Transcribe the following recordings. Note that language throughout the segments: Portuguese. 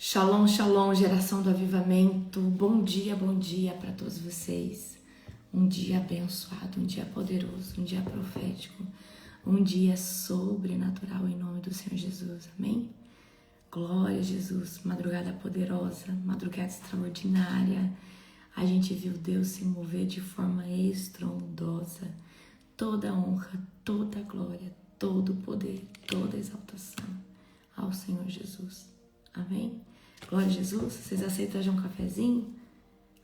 Shalom, shalom, geração do avivamento. Bom dia para todos vocês. Um dia abençoado, um dia poderoso, um dia profético, um dia sobrenatural em nome do Senhor Jesus. Amém? Glória a Jesus. Madrugada poderosa, madrugada extraordinária. A gente viu Deus se mover de forma estrondosa. Toda honra, toda glória, todo poder, toda exaltação ao Senhor Jesus. Amém? Glória a Jesus. Vocês aceitam já um cafezinho?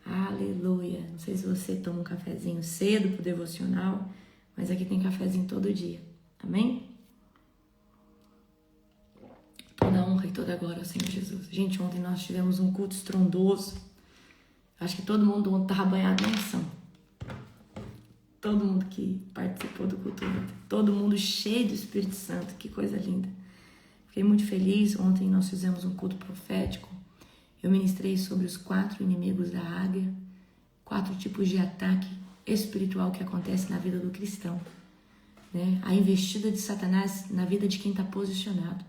Aleluia. Não sei se você toma um cafezinho cedo pro devocional, mas aqui tem cafezinho todo dia. Amém? Toda honra e toda glória ao Senhor Jesus. Gente, ontem nós tivemos um culto estrondoso. Acho que todo mundo ontem estava banhado na unção. Todo mundo que participou do culto ontem. Todo mundo cheio do Espírito Santo. Que coisa linda. Fiquei muito feliz. Ontem nós fizemos um culto profético. Eu ministrei sobre os 4 inimigos da águia, 4 tipos de ataque espiritual que acontece na vida do cristão, né? A investida de Satanás na vida de quem está posicionado.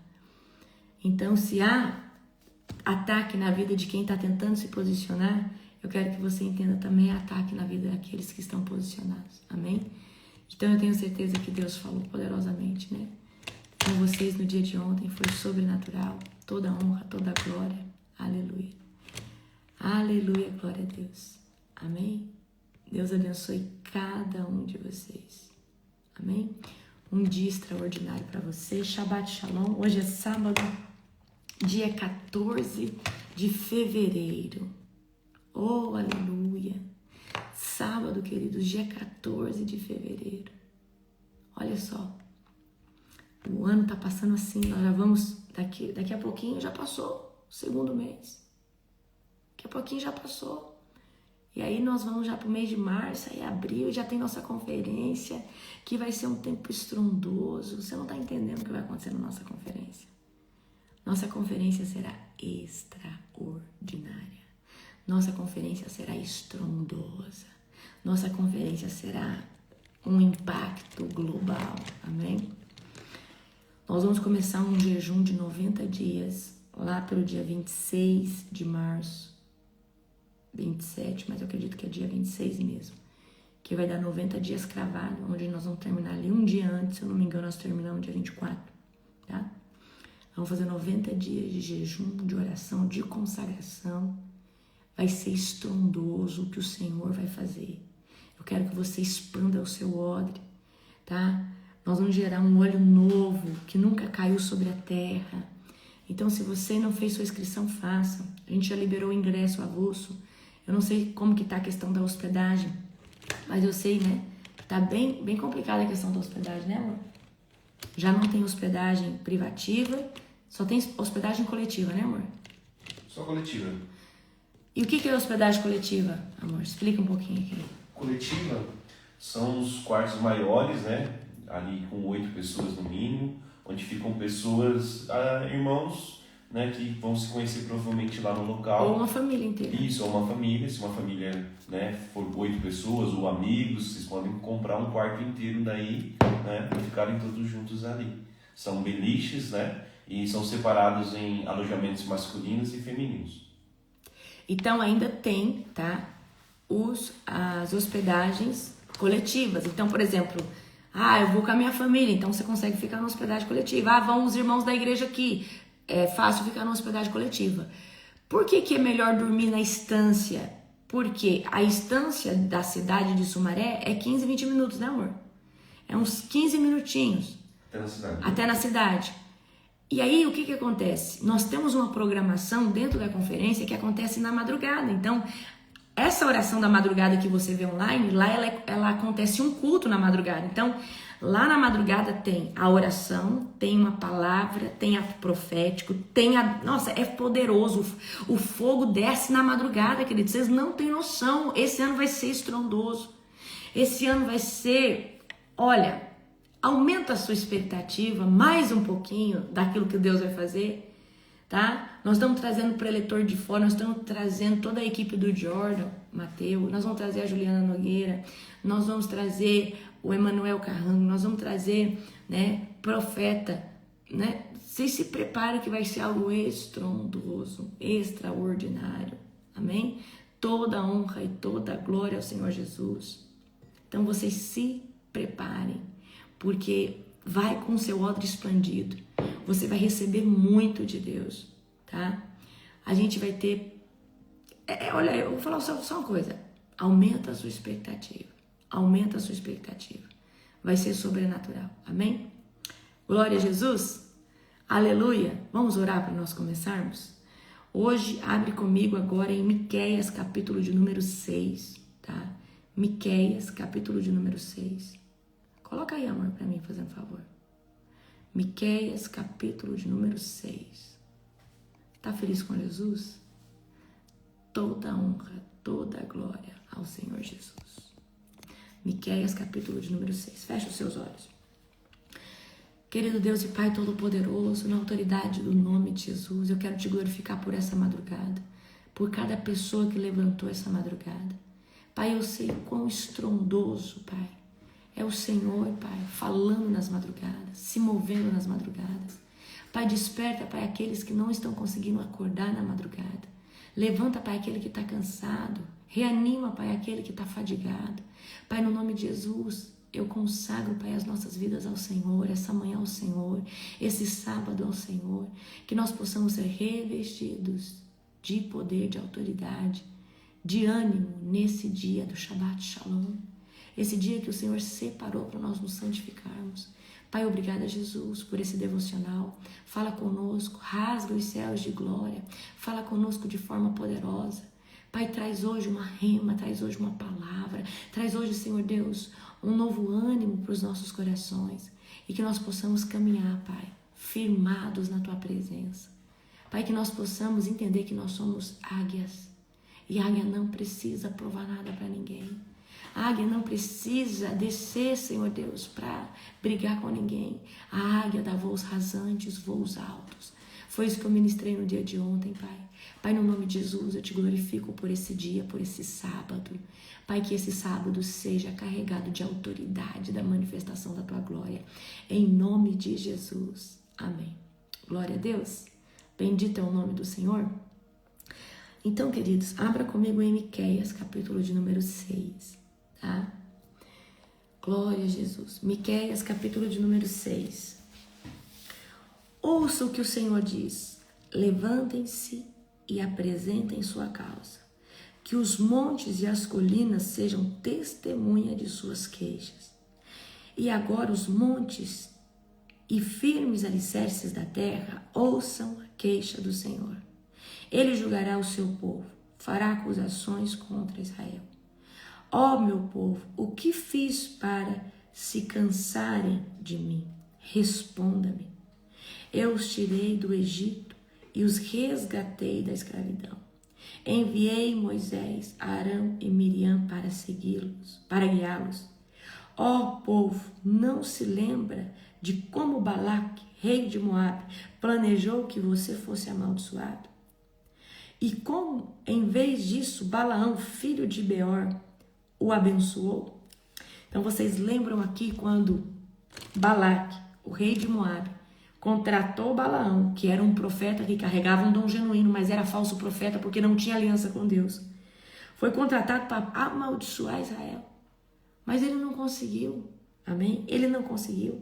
Então, se há ataque na vida de quem está tentando se posicionar, eu quero que você entenda também ataque na vida daqueles que estão posicionados. Amém? Então, eu tenho certeza que Deus falou poderosamente, né? Com vocês no dia de ontem foi sobrenatural, toda honra, toda glória. Aleluia. Aleluia, glória a Deus. Amém? Deus abençoe cada um de vocês. Amém? Um dia extraordinário para você. Shabbat Shalom. Hoje é sábado, dia 14 de fevereiro. Oh, aleluia. Sábado, queridos, dia 14 de fevereiro. Olha só. O ano tá passando assim. Nós já vamos, daqui a pouquinho já passou o segundo mês. Daqui a pouquinho já passou. E aí nós vamos já pro mês de março, aí abril, já tem nossa conferência, que vai ser um tempo estrondoso. Você não tá entendendo o que vai acontecer na nossa conferência. Nossa conferência será extraordinária. Nossa conferência será estrondosa. Nossa conferência será um impacto global. Amém? Nós vamos começar um jejum de 90 dias, lá pelo dia 26 de março, 27, mas eu acredito que é dia 26 mesmo, que vai dar 90 dias cravado, onde nós vamos terminar ali um dia antes, se eu não me engano, nós terminamos dia 24, tá? Vamos fazer 90 dias de jejum, de oração, de consagração. Vai ser estrondoso o que o Senhor vai fazer. Eu quero que você expanda o seu odre, tá? Nós vamos gerar um óleo novo, que nunca caiu sobre a terra. Então, se você não fez sua inscrição, faça. A gente já liberou o ingresso avulso. Eu não sei como que tá a questão da hospedagem, mas eu sei, né? Tá bem complicada a questão da hospedagem, né, amor? Já não tem hospedagem privativa, só tem hospedagem coletiva, né, amor? Só coletiva. E o que é hospedagem coletiva, amor? Explica um pouquinho aqui. Coletiva são os quartos maiores, né? Ali com 8 pessoas no mínimo, onde ficam pessoas, irmãos, né, que vão se conhecer provavelmente lá no local. Ou uma família inteira. Isso, ou uma família. Se uma família, né, for 8 pessoas ou amigos, vocês podem comprar um quarto inteiro daí, né, e ficarem todos juntos ali. São beliches, né, e são separados em alojamentos masculinos e femininos. Então ainda tem, tá, as hospedagens coletivas. Então, por exemplo, eu vou com a minha família, então você consegue ficar na hospedagem coletiva. Vão os irmãos da igreja aqui, é fácil ficar na hospedagem coletiva. Por que é melhor dormir na estância? Porque a estância da cidade de Sumaré é 15, 20 minutos, né, amor? É uns 15 minutinhos. Até na cidade. Até na cidade. E aí, o que acontece? Nós temos uma programação dentro da conferência que acontece na madrugada. Então, essa oração da madrugada que você vê online, lá ela acontece um culto na madrugada. Então, lá na madrugada tem a oração, tem uma palavra, tem a profético, tem a... Nossa, é poderoso. O fogo desce na madrugada, queridos. Vocês não têm noção. Esse ano vai ser estrondoso. Esse ano vai ser... Olha, aumenta a sua expectativa mais um pouquinho daquilo que Deus vai fazer. Tá? Nós estamos trazendo o preletor de fora, nós estamos trazendo toda a equipe do Jordan, Mateus, nós vamos trazer a Juliana Nogueira, nós vamos trazer o Emanuel Carrango, nós vamos trazer, né, profeta, né? Vocês se preparem que vai ser algo estrondoso, extraordinário. Amém? Toda honra e toda glória ao Senhor Jesus. Então vocês se preparem, porque vai com o seu odre expandido. Você vai receber muito de Deus, tá? A gente vai ter... olha, eu vou falar só uma coisa. Aumenta a sua expectativa. Aumenta a sua expectativa. Vai ser sobrenatural. Amém? Glória a Jesus. Aleluia. Vamos orar para nós começarmos? Hoje, abre comigo agora em Miqueias, capítulo de número 6, tá? Miqueias, capítulo de número 6. Coloca aí, amor, para mim, fazendo favor. Miqueias, capítulo de número 6. Tá feliz com Jesus? Toda honra, toda glória ao Senhor Jesus. Miqueias, capítulo de número 6. Fecha os seus olhos. Querido Deus e Pai Todo-Poderoso, na autoridade do nome de Jesus, eu quero te glorificar por essa madrugada, por cada pessoa que levantou essa madrugada. Pai, eu sei quão estrondoso, Pai, é o Senhor, Pai, falando nas madrugadas, se movendo nas madrugadas. Pai, desperta, Pai, aqueles que não estão conseguindo acordar na madrugada. Levanta, Pai, aquele que está cansado. Reanima, Pai, aquele que está fadigado. Pai, no nome de Jesus, eu consagro, Pai, as nossas vidas ao Senhor, essa manhã ao Senhor, esse sábado ao Senhor, que nós possamos ser revestidos de poder, de autoridade, de ânimo nesse dia do Shabbat Shalom, esse dia que o Senhor separou para nós nos santificarmos. Pai, obrigada, Jesus, por esse devocional. Fala conosco, rasga os céus de glória, fala conosco de forma poderosa. Pai, traz hoje uma rema, traz hoje uma palavra, traz hoje, Senhor Deus, um novo ânimo para os nossos corações e que nós possamos caminhar, Pai, firmados na Tua presença. Pai, que nós possamos entender que nós somos águias e a águia não precisa provar nada para ninguém. A águia não precisa descer, Senhor Deus, para brigar com ninguém. A águia dá voos rasantes, voos altos. Foi isso que eu ministrei no dia de ontem, Pai. Pai, no nome de Jesus, eu te glorifico por esse dia, por esse sábado. Pai, que esse sábado seja carregado de autoridade da manifestação da Tua glória. Em nome de Jesus. Amém. Glória a Deus. Bendito é o nome do Senhor. Então, queridos, abra comigo em Miqueias, capítulo de número 6. Tá? Glória a Jesus. Miqueias, capítulo de número 6. Ouça o que o Senhor diz. Levantem-se e apresentem sua causa. Que os montes e as colinas sejam testemunha de suas queixas. E agora os montes e firmes alicerces da terra ouçam a queixa do Senhor. Ele julgará o seu povo, fará acusações contra Israel. Ó meu povo, o que fiz para se cansarem de mim? Responda-me. Eu os tirei do Egito e os resgatei da escravidão. Enviei Moisés, Arão e Miriam para segui-los, para guiá-los. Ó povo, não se lembra de como Balaque, rei de Moabe, planejou que você fosse amaldiçoado? E como, em vez disso, Balaão, filho de Beor, o abençoou? Então vocês lembram aqui quando Balaque, o rei de Moabe, contratou Balaão, que era um profeta que carregava um dom genuíno, mas era falso profeta porque não tinha aliança com Deus. Foi contratado para amaldiçoar Israel. Mas ele não conseguiu. Amém? Ele não conseguiu.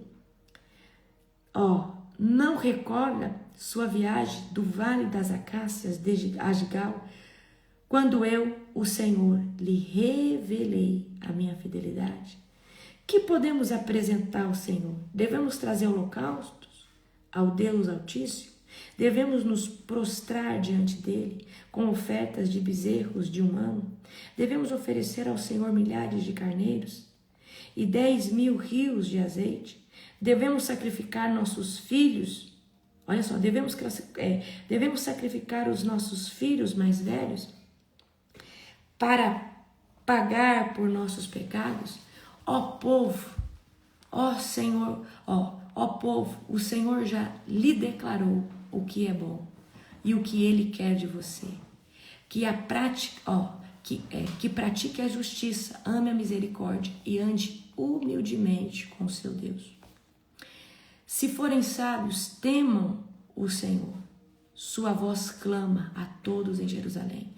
Não recorda sua viagem do Vale das Acácias de Agigal, quando eu, o Senhor, lhe revelei a minha fidelidade? Que podemos apresentar ao Senhor? Devemos trazer holocaustos ao Deus Altíssimo? Devemos nos prostrar diante dele com ofertas de bezerros de um ano? Devemos oferecer ao Senhor milhares de carneiros e 10.000 rios de azeite? Devemos sacrificar nossos filhos? Olha só, devemos sacrificar os nossos filhos mais velhos para pagar por nossos pecados? Ó povo, ó Senhor, ó povo, o Senhor já lhe declarou o que é bom e o que Ele quer de você. Que pratique a justiça, ame a misericórdia e ande humildemente com o seu Deus. Se forem sábios, temam o Senhor. Sua voz clama a todos em Jerusalém.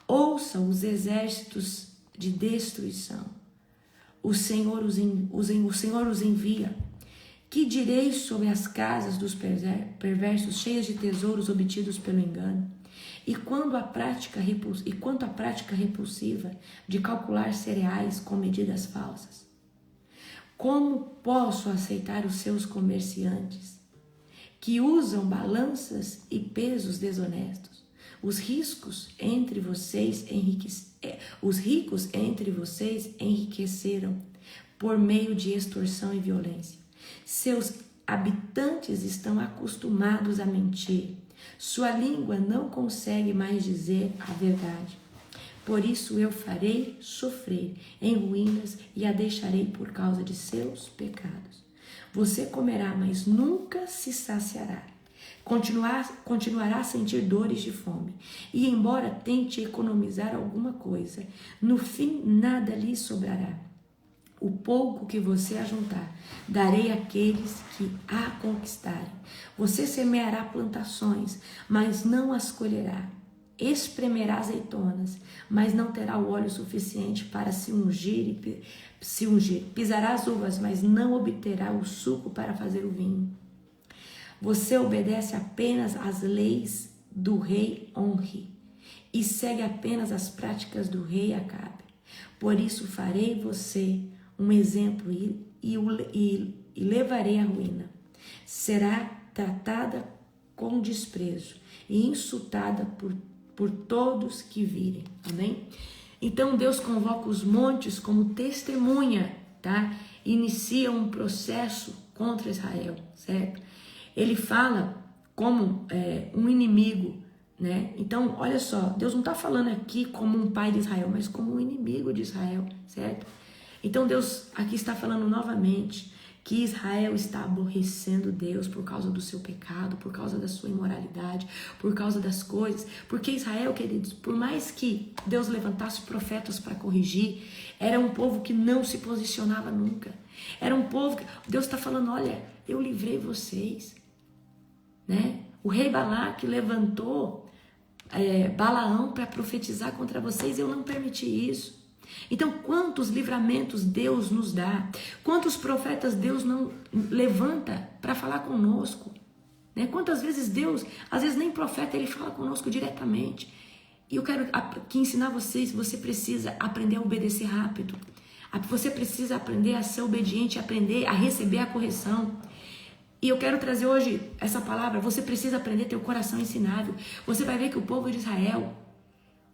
Ouçam os exércitos de destruição. O Senhor os envia. Que direis sobre as casas dos perversos, cheias de tesouros obtidos pelo engano? E quanto à prática repulsiva de calcular cereais com medidas falsas? Como posso aceitar os seus comerciantes, que usam balanças e pesos desonestos? Os ricos entre vocês enriqueceram por meio de extorsão e violência. Seus habitantes estão acostumados a mentir. Sua língua não consegue mais dizer a verdade. Por isso eu farei sofrer em ruínas e a deixarei por causa de seus pecados. Você comerá, mas nunca se saciará. Continuará a sentir dores de fome. E embora tente economizar alguma coisa, no fim nada lhe sobrará. O pouco que você ajuntar, darei àqueles que a conquistarem. Você semeará plantações, mas não as colherá. Espremerá azeitonas, mas não terá o óleo suficiente para se ungir. Pisará as uvas, mas não obterá o suco para fazer o vinho. Você obedece apenas às leis do rei Onri e segue apenas as práticas do rei Acabe. Por isso farei você um exemplo e levarei à ruína. Será tratada com desprezo e insultada por todos que virem. Amém? Então Deus convoca os montes como testemunha, tá? Inicia um processo contra Israel, certo? Ele fala como um inimigo, né? Então, olha só, Deus não está falando aqui como um pai de Israel, mas como um inimigo de Israel, certo? Então Deus aqui está falando novamente que Israel está aborrecendo Deus por causa do seu pecado, por causa da sua imoralidade, por causa das coisas. Porque Israel, queridos, por mais que Deus levantasse profetas para corrigir, era um povo que não se posicionava nunca. Era um povo que Deus está falando, olha, eu livrei vocês, né? O rei Balaque levantou Balaão para profetizar contra vocês, eu não permiti isso. Então, quantos livramentos Deus nos dá? Quantos profetas Deus não levanta para falar conosco? Né? Quantas vezes Deus, às vezes nem profeta, ele fala conosco diretamente. E eu quero ensinar vocês, você precisa aprender a obedecer rápido. Você precisa aprender a ser obediente, aprender a receber a correção. E eu quero trazer hoje essa palavra, você precisa aprender a ter o coração ensinável. Você vai ver que o povo de Israel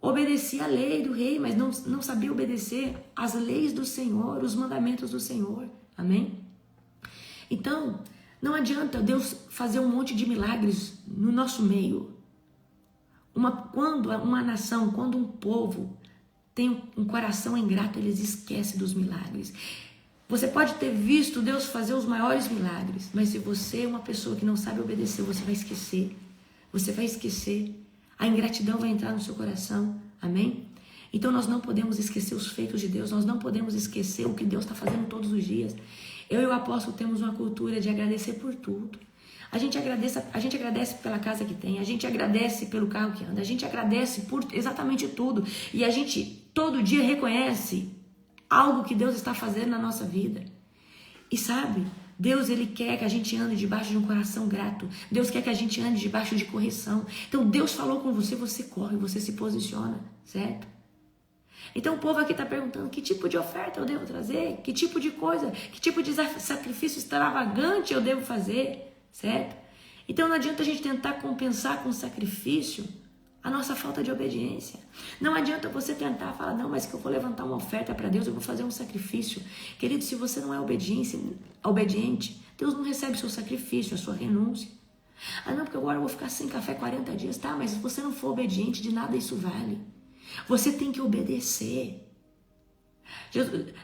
obedecia a lei do rei, mas não sabia obedecer às leis do Senhor, os mandamentos do Senhor. Amém? Então, não adianta Deus fazer um monte de milagres no nosso meio. Quando uma nação, quando um povo tem um coração ingrato, eles esquecem dos milagres. Você pode ter visto Deus fazer os maiores milagres, mas se você é uma pessoa que não sabe obedecer, você vai esquecer. Você vai esquecer. A ingratidão vai entrar no seu coração, amém? Então nós não podemos esquecer os feitos de Deus, nós não podemos esquecer o que Deus está fazendo todos os dias. Eu e o apóstolo temos uma cultura de agradecer por tudo. A gente agradece pela casa que tem, a gente agradece pelo carro que anda, a gente agradece por exatamente tudo. E a gente todo dia reconhece algo que Deus está fazendo na nossa vida. E sabe, Deus, ele quer que a gente ande debaixo de um coração grato. Deus quer que a gente ande debaixo de correção. Então Deus falou com você, você corre, você se posiciona, certo? Então o povo aqui está perguntando, que tipo de oferta eu devo trazer? Que tipo de coisa? Que tipo de sacrifício extravagante eu devo fazer? Certo? Então não adianta a gente tentar compensar com sacrifício a nossa falta de obediência. Não adianta você tentar falar, não, mas que eu vou levantar uma oferta para Deus, eu vou fazer um sacrifício. Querido, se você não é obediente, Deus não recebe o seu sacrifício, a sua renúncia. Ah, não, porque agora eu vou ficar sem café 40 dias. Tá, mas se você não for obediente, de nada isso vale. Você tem que obedecer.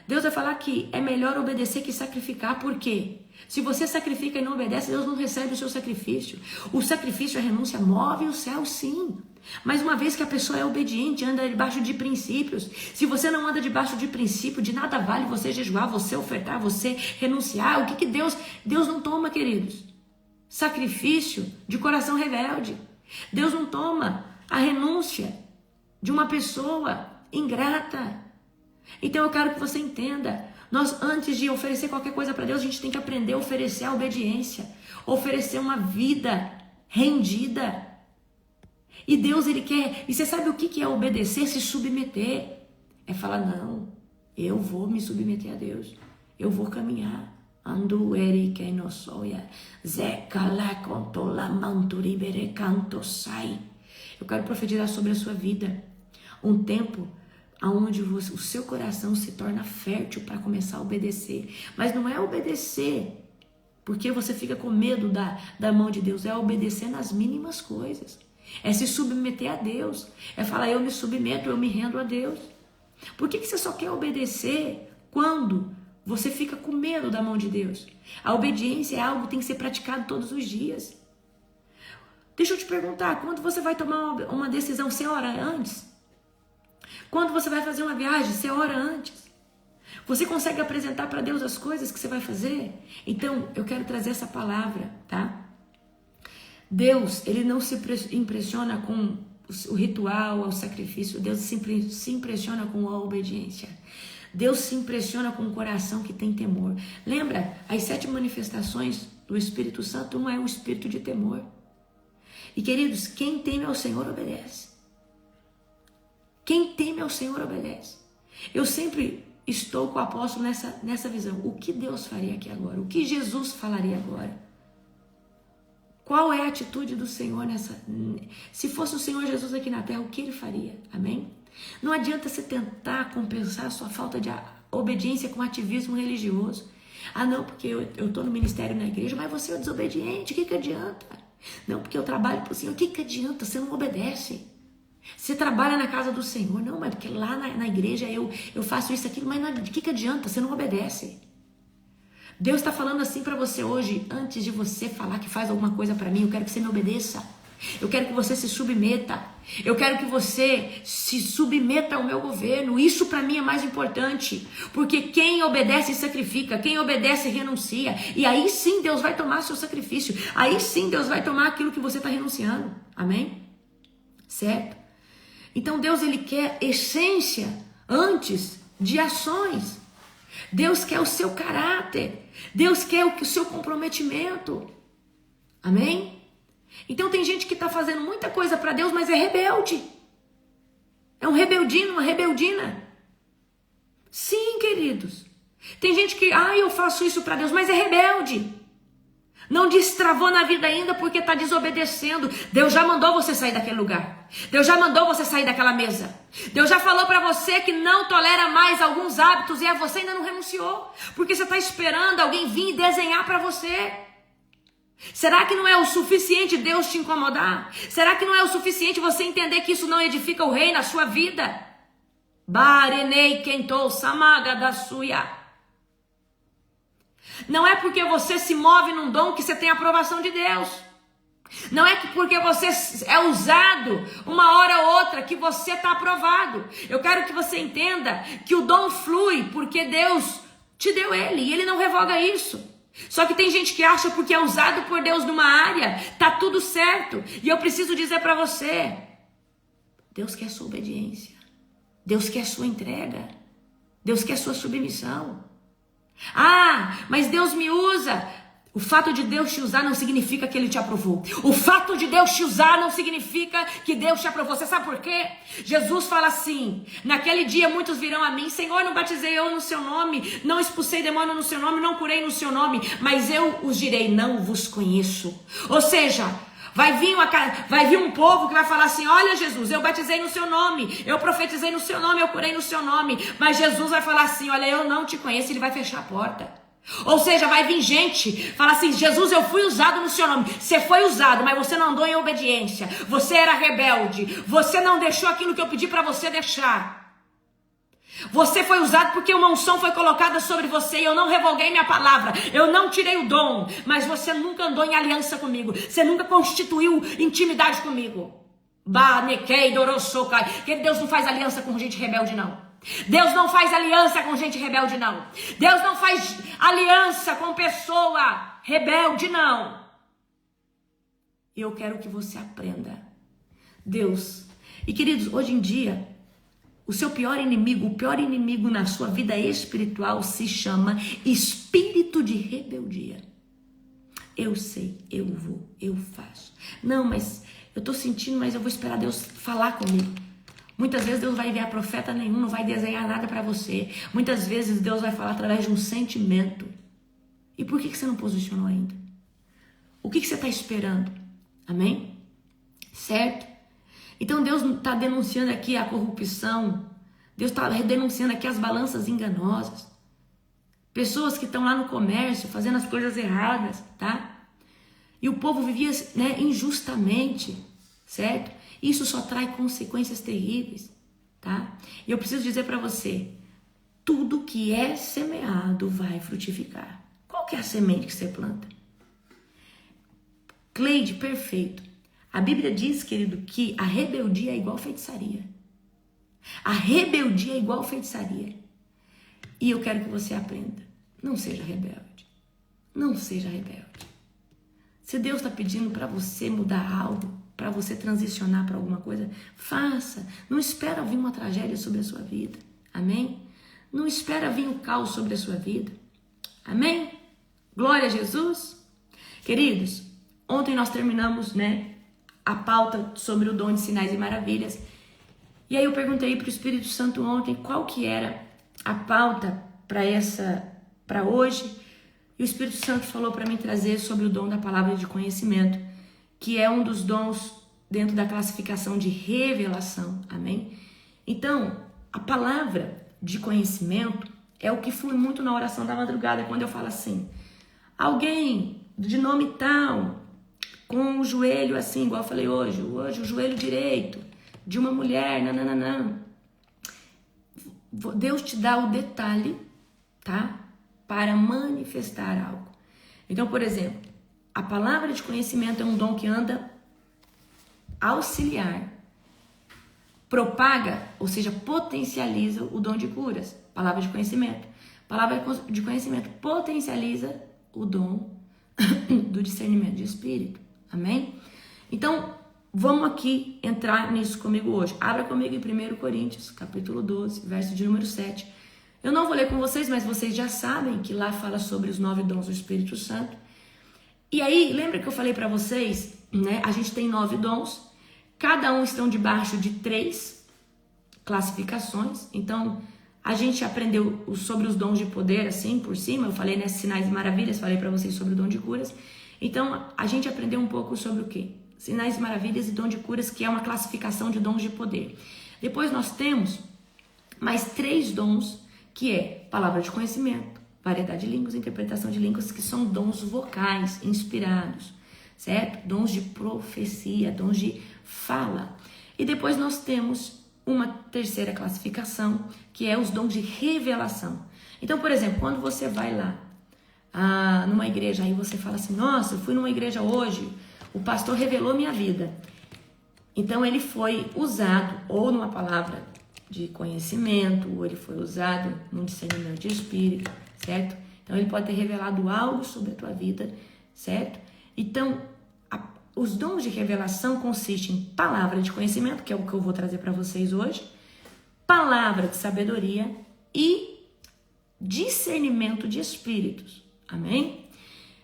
Deus vai falar que é melhor obedecer que sacrificar. Por quê? Se você sacrifica e não obedece, Deus não recebe o seu sacrifício. O sacrifício, a renúncia, move o céu, sim. Mas uma vez que a pessoa é obediente, anda debaixo de princípios. Se você não anda debaixo de princípio, de nada vale você jejuar, você ofertar, você renunciar. O que Deus não toma, queridos? sacrifício de coração rebelde. Deus não toma a renúncia de uma pessoa ingrata. Então eu quero que você entenda, nós antes de oferecer qualquer coisa para Deus, a gente tem que aprender a oferecer a obediência, oferecer uma vida rendida. E Deus, Ele quer, e você sabe o que é obedecer? Se submeter. É falar, não, eu vou me submeter a Deus, eu vou caminhar. Andu eri que no soia, zeca la contola manturibere canto sai. Eu quero profetizar sobre a sua vida um tempo onde o seu coração se torna fértil para começar a obedecer. Mas não é obedecer porque você fica com medo da mão de Deus, é obedecer nas mínimas coisas. É se submeter a Deus, é falar, eu me submeto, eu me rendo a Deus. Por que você só quer obedecer quando você fica com medo da mão de Deus? A obediência é algo que tem que ser praticado todos os dias. Deixa eu te perguntar, quando você vai tomar uma decisão, você ora antes? Quando você vai fazer uma viagem, você ora antes? Você consegue apresentar para Deus as coisas que você vai fazer? Então, eu quero trazer essa palavra, tá? Deus, Ele não se impressiona com o ritual, o sacrifício. Deus se impressiona com a obediência. Deus se impressiona com um coração que tem temor. Lembra, as 7 manifestações do Espírito Santo, uma é o espírito de temor. E queridos, quem teme ao Senhor obedece. Quem teme ao Senhor obedece. Eu sempre estou com o apóstolo nessa visão. O que Deus faria aqui agora? O que Jesus falaria agora? Qual é a atitude do Senhor nessa... Se fosse o Senhor Jesus aqui na terra, o que Ele faria? Amém? Não adianta você tentar compensar a sua falta de obediência com ativismo religioso. Ah, não, porque eu estou no ministério na igreja, mas você é desobediente, o que adianta? Não, porque eu trabalho para o Senhor, o que adianta? Você não obedece. Você trabalha na casa do Senhor, não, mas porque lá na igreja eu faço isso, aquilo, mas o que adianta? Você não obedece. Deus está falando assim para você hoje, antes de você falar que faz alguma coisa para mim, eu quero que você me obedeça. Eu quero que você se submeta. Eu quero que você se submeta ao meu governo. Isso para mim é mais importante. Porque quem obedece sacrifica. Quem obedece renuncia. E aí sim Deus vai tomar seu sacrifício. Aí sim Deus vai tomar aquilo que você está renunciando. Amém? Certo? Então Deus, Ele quer essência antes de ações. Deus quer o seu caráter. Deus quer o seu comprometimento. Amém? Então tem gente que está fazendo muita coisa para Deus, mas é rebelde. É um rebeldino, uma rebeldina. Sim, queridos. Tem gente que, eu faço isso para Deus, mas é rebelde. Não destravou na vida ainda porque está desobedecendo. Deus já mandou você sair daquele lugar. Deus já mandou você sair daquela mesa. Deus já falou para você que não tolera mais alguns hábitos e você ainda não renunciou. Porque você está esperando alguém vir e desenhar para você. Será que não é o suficiente Deus te incomodar? Será que não é o suficiente você entender que isso não edifica o reino na sua vida? Barenei kentou samaga da suya. Não é porque você se move num dom que você tem a aprovação de Deus. Não é que porque você é usado uma hora ou outra que você está aprovado. Eu quero que você entenda que o dom flui porque Deus te deu ele e Ele não revoga isso. Só que tem gente que acha porque é usado por Deus numa área, tá tudo certo. E eu preciso dizer para você, Deus quer sua obediência. Deus quer sua entrega. Deus quer sua submissão. Mas Deus me usa. O fato de Deus te usar não significa que Ele te aprovou. O fato de Deus te usar não significa que Deus te aprovou. Você sabe por quê? Jesus fala assim, naquele dia muitos virão a mim, Senhor, não batizei eu no seu nome, não expulsei demônio no seu nome, não curei no seu nome, mas eu os direi, não vos conheço. Ou seja, vai vir um povo que vai falar assim, olha Jesus, eu batizei no seu nome, eu profetizei no seu nome, eu curei no seu nome, mas Jesus vai falar assim, olha, eu não te conheço, Ele vai fechar a porta. Ou seja, vai vir gente falar assim, Jesus, eu fui usado no seu nome. Você foi usado, mas você não andou em obediência. Você era rebelde. Você não deixou aquilo que eu pedi para você deixar. Você foi usado porque uma unção foi colocada sobre você e eu não revoguei minha palavra. Eu não tirei o dom, mas você nunca andou em aliança comigo. Você nunca constituiu intimidade comigo. Que Deus não faz aliança com gente rebelde, não. Deus não faz aliança com gente rebelde, não. Deus não faz aliança com pessoa rebelde, não. E eu quero que você aprenda. Deus. E queridos, hoje em dia, o seu pior inimigo, o pior inimigo na sua vida espiritual se chama espírito de rebeldia. Eu sei, eu vou, eu faço. Não, mas eu tô sentindo, mas eu vou esperar Deus falar comigo. Muitas vezes Deus vai enviar profeta nenhum, não vai desenhar nada para você. Muitas vezes Deus vai falar através de um sentimento. E por que você não posicionou ainda? O que você está esperando? Amém? Certo? Então Deus está denunciando aqui a corrupção. Deus está denunciando aqui as balanças enganosas. Pessoas que estão lá no comércio fazendo as coisas erradas, tá? E o povo vivia, né, injustamente, certo? Isso só traz consequências terríveis, tá? E eu preciso dizer para você, tudo que é semeado vai frutificar. Qual que é a semente que você planta? Cleide, perfeito. A Bíblia diz, querido, que a rebeldia é igual feitiçaria. A rebeldia é igual feitiçaria. E eu quero que você aprenda. Não seja rebelde. Não seja rebelde. Se Deus está pedindo para você mudar algo, para você transicionar para alguma coisa, faça. Não espera vir uma tragédia sobre a sua vida. Amém? Não espera vir o caos sobre a sua vida. Amém? Glória a Jesus. Queridos, ontem nós terminamos, né, a pauta sobre o dom de sinais e maravilhas. E aí eu perguntei para o Espírito Santo ontem qual que era a pauta para hoje. E o Espírito Santo falou para mim trazer sobre o dom da palavra de conhecimento, que é um dos dons dentro da classificação de revelação. Amém? Então, a palavra de conhecimento é o que flui muito na oração da madrugada, quando eu falo assim, alguém de nome tal, com o joelho assim, igual eu falei hoje o joelho direito de uma mulher, nananã. Deus te dá o detalhe, tá? Para manifestar algo. Então, por exemplo, a palavra de conhecimento é um dom que anda auxiliar, propaga, ou seja, potencializa o dom de curas. Palavra de conhecimento. Palavra de conhecimento potencializa o dom do discernimento de espírito. Amém? Então, vamos aqui entrar nisso comigo hoje. Abra comigo em 1 Coríntios, capítulo 12, verso de número 7. Eu não vou ler com vocês, mas vocês já sabem que lá fala sobre os 9 dons do Espírito Santo. E aí, lembra que eu falei para vocês, né? A gente tem 9 dons, cada um estão debaixo de 3 classificações. Então, a gente aprendeu sobre os dons de poder, assim, por cima. Eu falei, né, sinais e maravilhas, falei para vocês sobre o dom de curas. Então, a gente aprendeu um pouco sobre o quê? Sinais e maravilhas e dom de curas, que é uma classificação de dons de poder. Depois nós temos mais 3 dons, que é palavra de conhecimento, variedade de línguas, interpretação de línguas, que são dons vocais, inspirados, certo? Dons de profecia, dons de fala. E depois nós temos uma terceira classificação, que é os dons de revelação. Então, por exemplo, quando você vai lá numa igreja, aí você fala assim, nossa, eu fui numa igreja hoje, o pastor revelou minha vida. Então ele foi usado ou numa palavra de conhecimento, ou ele foi usado num discernimento de espírito, certo? Então ele pode ter revelado algo sobre a tua vida, certo? Então, os dons de revelação consistem em palavra de conhecimento, que é o que eu vou trazer para vocês hoje, palavra de sabedoria e discernimento de espíritos. Amém?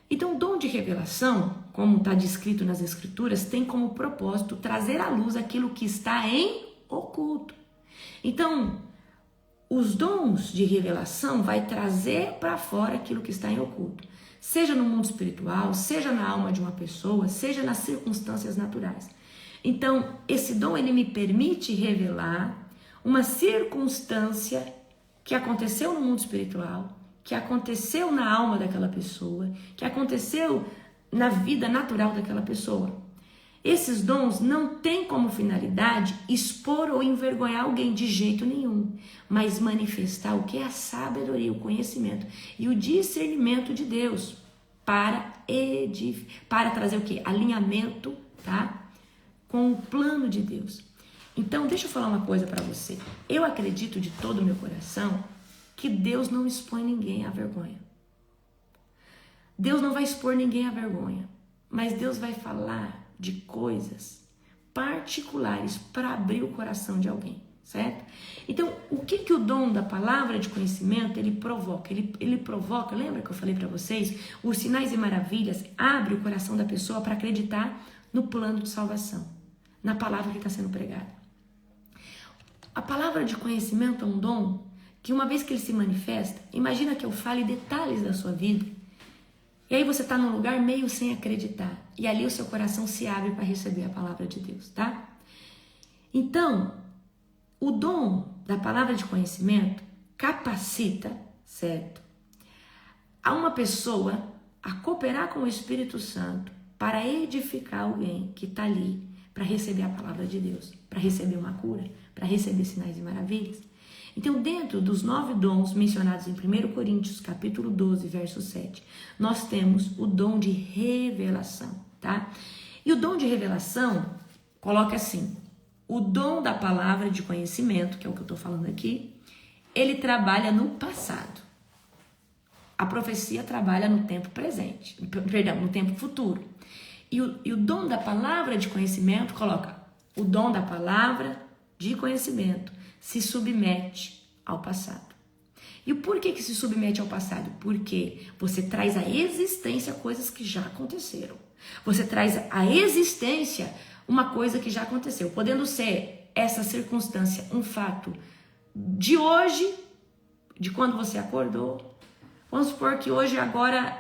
Então, o dom de revelação, como está descrito nas Escrituras, tem como propósito trazer à luz aquilo que está em oculto. Então, os dons de revelação vai trazer para fora aquilo que está em oculto. Seja no mundo espiritual, seja na alma de uma pessoa, seja nas circunstâncias naturais. Então, esse dom, ele me permite revelar uma circunstância que aconteceu no mundo espiritual, que aconteceu na alma daquela pessoa, que aconteceu na vida natural daquela pessoa. Esses dons não têm como finalidade expor ou envergonhar alguém de jeito nenhum, mas manifestar o que é a sabedoria, o conhecimento e o discernimento de Deus para trazer o quê? Alinhamento, tá? Com o plano de Deus. Então, deixa eu falar uma coisa para você. Eu acredito de todo o meu coração que Deus não expõe ninguém à vergonha. Deus não vai expor ninguém à vergonha, mas Deus vai falar de coisas particulares para abrir o coração de alguém, certo? Então, o que o dom da palavra de conhecimento, ele provoca? Ele provoca, lembra que eu falei para vocês? Os sinais e maravilhas abre o coração da pessoa para acreditar no plano de salvação, na palavra que está sendo pregada. A palavra de conhecimento é um dom que uma vez que ele se manifesta, imagina que eu fale detalhes da sua vida, e aí você está num lugar meio sem acreditar, e ali o seu coração se abre para receber a palavra de Deus, tá? Então, o dom da palavra de conhecimento capacita, certo, a uma pessoa a cooperar com o Espírito Santo para edificar alguém que está ali para receber a palavra de Deus, para receber uma cura, para receber sinais e maravilhas. Então, dentro dos 9 dons mencionados em 1 Coríntios, capítulo 12, verso 7, nós temos o dom de revelação, tá? E o dom de revelação coloca assim: o dom da palavra de conhecimento, que é o que eu estou falando aqui, ele trabalha no passado. A profecia trabalha no tempo presente, no tempo futuro. E o dom da palavra de conhecimento coloca o dom da palavra de conhecimento se submete ao passado. E o porquê que se submete ao passado? Porque você traz à existência coisas que já aconteceram. Você traz à existência uma coisa que já aconteceu, podendo ser essa circunstância um fato de hoje, de quando você acordou. Vamos supor que hoje agora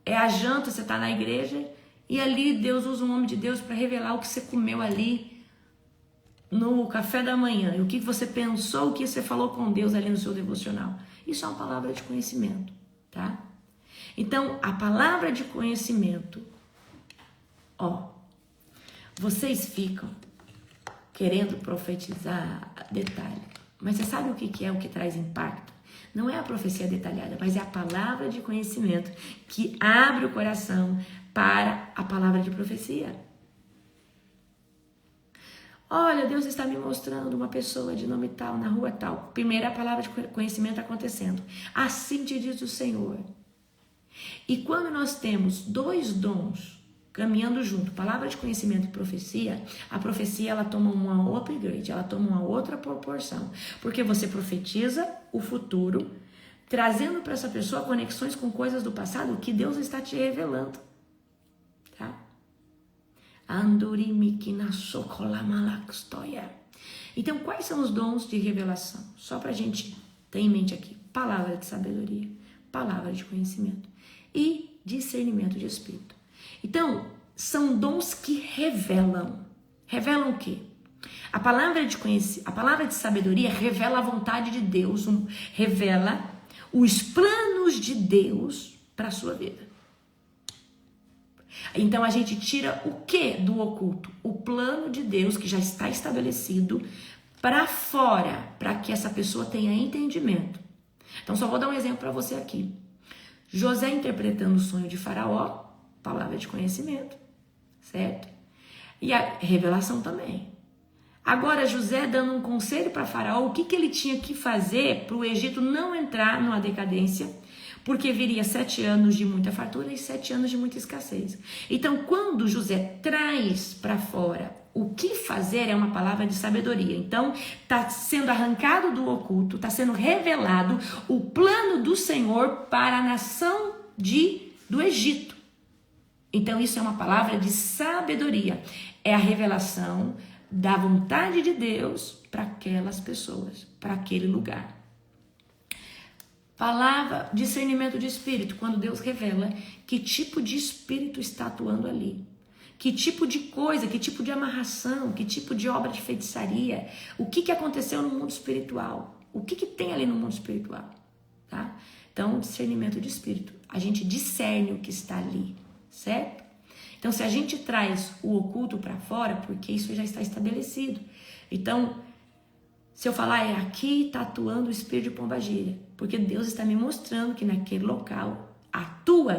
é a janta, você está na igreja e ali Deus usa um homem de Deus para revelar o que você comeu ali no café da manhã, e o que você pensou, o que você falou com Deus ali no seu devocional. Isso é uma palavra de conhecimento, tá? Então, a palavra de conhecimento, vocês ficam querendo profetizar detalhe, mas você sabe o que é o que traz impacto? Não é a profecia detalhada, mas é a palavra de conhecimento que abre o coração para a palavra de profecia. Olha, Deus está me mostrando uma pessoa de nome tal, na rua tal. Primeira palavra de conhecimento acontecendo. Assim te diz o Senhor. E quando nós temos 2 dons caminhando junto, palavra de conhecimento e profecia, a profecia ela toma uma upgrade, ela toma uma outra proporção. Porque você profetiza o futuro, trazendo para essa pessoa conexões com coisas do passado que Deus está te revelando. Tá? Então, quais são os dons de revelação? Só para a gente ter em mente aqui: palavra de sabedoria, palavra de conhecimento e discernimento de espírito. Então, são dons que revelam. Revelam o quê? A palavra de sabedoria revela a vontade de Deus, revela os planos de Deus para a sua vida. Então a gente tira o que do oculto? O plano de Deus que já está estabelecido para fora, para que essa pessoa tenha entendimento. Então só vou dar um exemplo para você aqui. José interpretando o sonho de Faraó, palavra de conhecimento, certo? E a revelação também. Agora José dando um conselho para Faraó, o que ele tinha que fazer para o Egito não entrar numa decadência, porque viria 7 anos de muita fartura e 7 anos de muita escassez. Então, quando José traz para fora o que fazer, é uma palavra de sabedoria. Então, está sendo arrancado do oculto, está sendo revelado o plano do Senhor para a nação do Egito. Então, isso é uma palavra de sabedoria. É a revelação da vontade de Deus para aquelas pessoas, para aquele lugar. Palavra, discernimento de espírito, quando Deus revela que tipo de espírito está atuando ali. Que tipo de coisa, que tipo de amarração, que tipo de obra de feitiçaria, o que aconteceu no mundo espiritual, o que tem ali no mundo espiritual, tá? Então, discernimento de espírito, a gente discerne o que está ali, certo? Então, se a gente traz o oculto para fora, porque isso já está estabelecido. Então, se eu falar, aqui está atuando o espírito de pombagira, porque Deus está me mostrando que naquele local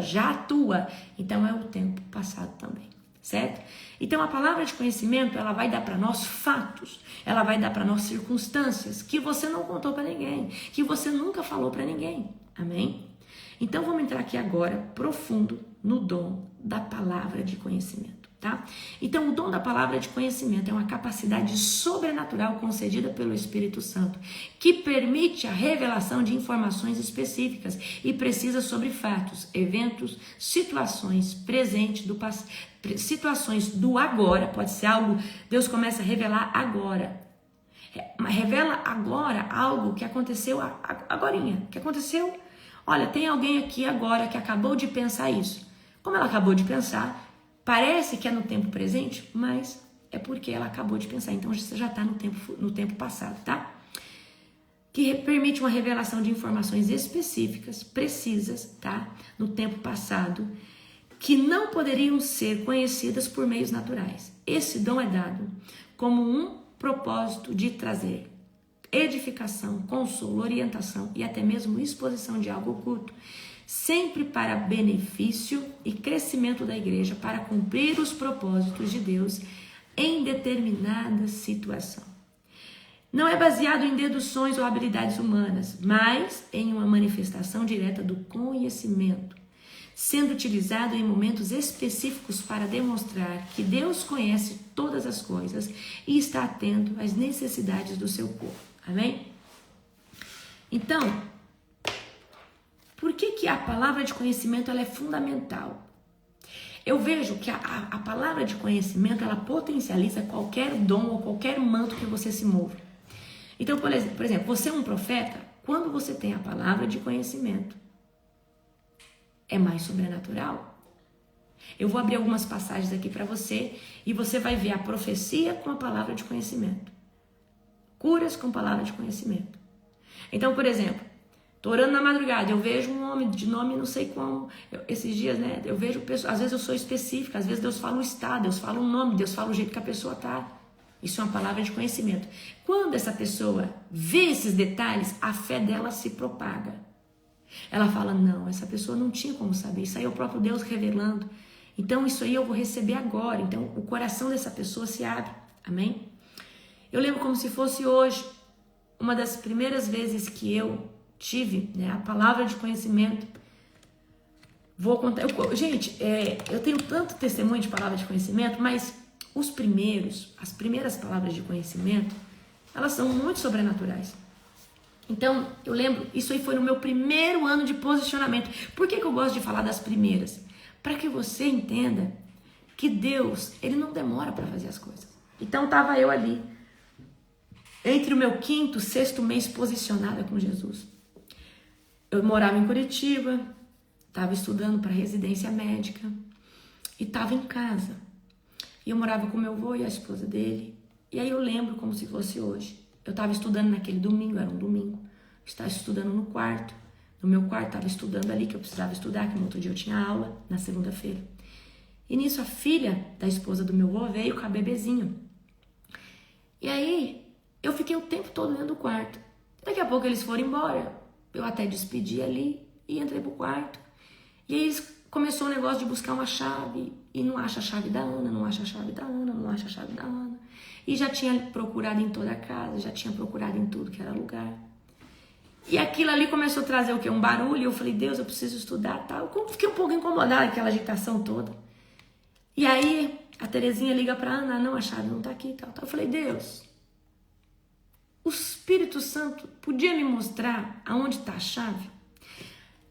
já atua, então é o tempo passado também, certo? Então a palavra de conhecimento, ela vai dar para nós fatos, ela vai dar para nós circunstâncias que você não contou para ninguém, que você nunca falou para ninguém, amém? Então vamos entrar aqui agora profundo no dom da palavra de conhecimento, tá? Então, o dom da palavra de conhecimento é uma capacidade sobrenatural concedida pelo Espírito Santo, que permite a revelação de informações específicas e precisas sobre fatos, eventos, situações presentes do passado, situações do agora. Pode ser algo, Deus começa a revelar agora. Revela agora algo que aconteceu agorinha, que aconteceu. Olha, tem alguém aqui agora que acabou de pensar isso. Como ela acabou de pensar, parece que é no tempo presente, mas é porque ela acabou de pensar. Então você já está no tempo passado, tá? Que permite uma revelação de informações específicas, precisas, tá? No tempo passado, que não poderiam ser conhecidas por meios naturais. Esse dom é dado como um propósito de trazer edificação, consolo, orientação e até mesmo exposição de algo oculto, sempre para benefício e crescimento da igreja, para cumprir os propósitos de Deus em determinada situação. Não é baseado em deduções ou habilidades humanas, mas em uma manifestação direta do conhecimento, sendo utilizado em momentos específicos para demonstrar que Deus conhece todas as coisas e está atento às necessidades do seu povo. Amém? Então, por que a palavra de conhecimento ela é fundamental? Eu vejo que a palavra de conhecimento ela potencializa qualquer dom ou qualquer manto que você se move. Então, por exemplo, você é um profeta, quando você tem a palavra de conhecimento, é mais sobrenatural. Eu vou abrir algumas passagens aqui para você e você vai ver a profecia com a palavra de conhecimento. Curas com palavra de conhecimento. Então, por exemplo, tô orando na madrugada, eu vejo um homem de nome não sei como, esses dias, né, eu vejo pessoas, às vezes eu sou específica, às vezes Deus fala um estado, Deus fala um nome, Deus fala o jeito que a pessoa tá. Isso é uma palavra de conhecimento. Quando essa pessoa vê esses detalhes, a fé dela se propaga. Ela fala, não, essa pessoa não tinha como saber, isso aí é o próprio Deus revelando. Então isso aí eu vou receber agora. Então o coração dessa pessoa se abre, amém? Eu lembro como se fosse hoje, uma das primeiras vezes que eu tive, né, a palavra de conhecimento. Vou contar, gente, eu tenho tanto testemunho de palavra de conhecimento, mas as primeiras palavras de conhecimento, elas são muito sobrenaturais. Então, eu lembro, isso aí foi no meu primeiro ano de posicionamento. Por que eu gosto de falar das primeiras? Para que você entenda que Deus, Ele não demora para fazer as coisas. Então, estava eu ali, entre o meu 5º, 6º mês posicionada com Jesus. Eu morava em Curitiba, estava estudando para residência médica e estava em casa. E eu morava com meu avô e a esposa dele. E aí eu lembro como se fosse hoje. Eu estava estudando naquele domingo, era um domingo. Estava estudando no quarto. No meu quarto, estava estudando ali, que eu precisava estudar, que no outro dia eu tinha aula, na segunda-feira. E nisso a filha da esposa do meu avô veio com a bebezinho. E aí eu fiquei o tempo todo dentro do quarto. Daqui a pouco eles foram embora. Eu até despedi ali e entrei pro quarto. E aí começou o negócio de buscar uma chave. E não acha a chave da Ana, não acha a chave da Ana, não acha a chave da Ana. E já tinha procurado em toda a casa, já tinha procurado em tudo que era lugar. E aquilo ali começou a trazer o quê? Um barulho. E eu falei, Deus, eu preciso estudar, tal. Eu fiquei um pouco incomodada, aquela agitação toda. E aí a Terezinha liga pra Ana, não, a chave não tá aqui, tal. Eu falei, Deus, o Espírito Santo podia me mostrar aonde tá a chave?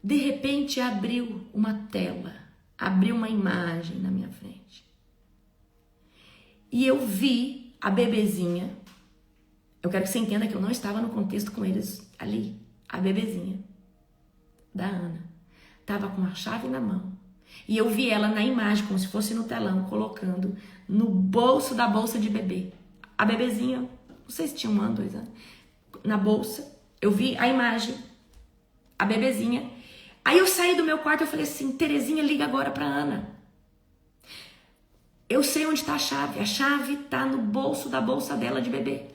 De repente abriu uma tela, abriu uma imagem na minha frente. E eu vi a bebezinha. Eu quero que você entenda que eu não estava no contexto com eles ali. A bebezinha da Ana estava com a chave na mão. E eu vi ela na imagem, como se fosse no telão, colocando no bolso da bolsa de bebê. A bebezinha, não sei se tinha 1 ano, 2 anos, na bolsa. Eu vi a imagem, a bebezinha. Aí eu saí do meu quarto e falei assim, Terezinha, liga agora pra Ana. Eu sei onde está a chave tá no bolso da bolsa dela de bebê.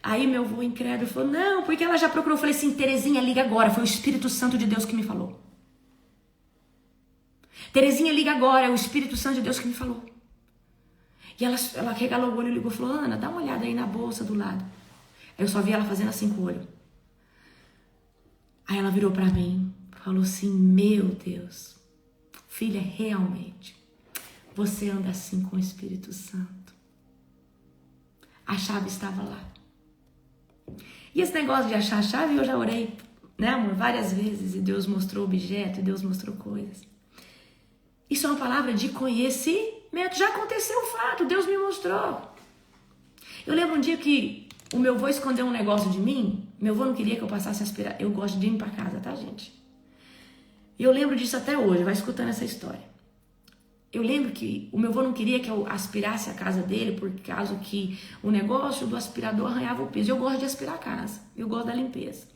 Aí meu avô incrédulo falou, não, porque ela já procurou. Eu falei assim, Terezinha, liga agora, foi o Espírito Santo de Deus que me falou. Terezinha, liga agora, é o Espírito Santo de Deus que me falou. E ela regalou o olho e ligou e falou, Ana, dá uma olhada aí na bolsa do lado. Aí eu só vi ela fazendo assim com o olho. Aí ela virou pra mim, falou assim, meu Deus, filha, realmente, você anda assim com o Espírito Santo. A chave estava lá. E esse negócio de achar a chave, eu já orei, né, amor, várias vezes, e Deus mostrou objeto, e Deus mostrou coisas. Isso é uma palavra de conhecimento. Já aconteceu o fato, Deus me mostrou. Eu lembro um dia que o meu avô escondeu um negócio de mim. Meu avô não queria que eu passasse a aspirar. Eu gosto de ir para casa, tá, gente? E eu lembro disso até hoje, vai escutando essa história. Eu lembro que o meu avô não queria que eu aspirasse a casa dele, por causa que o negócio do aspirador arranhava o piso. Eu gosto de aspirar a casa, eu gosto da limpeza.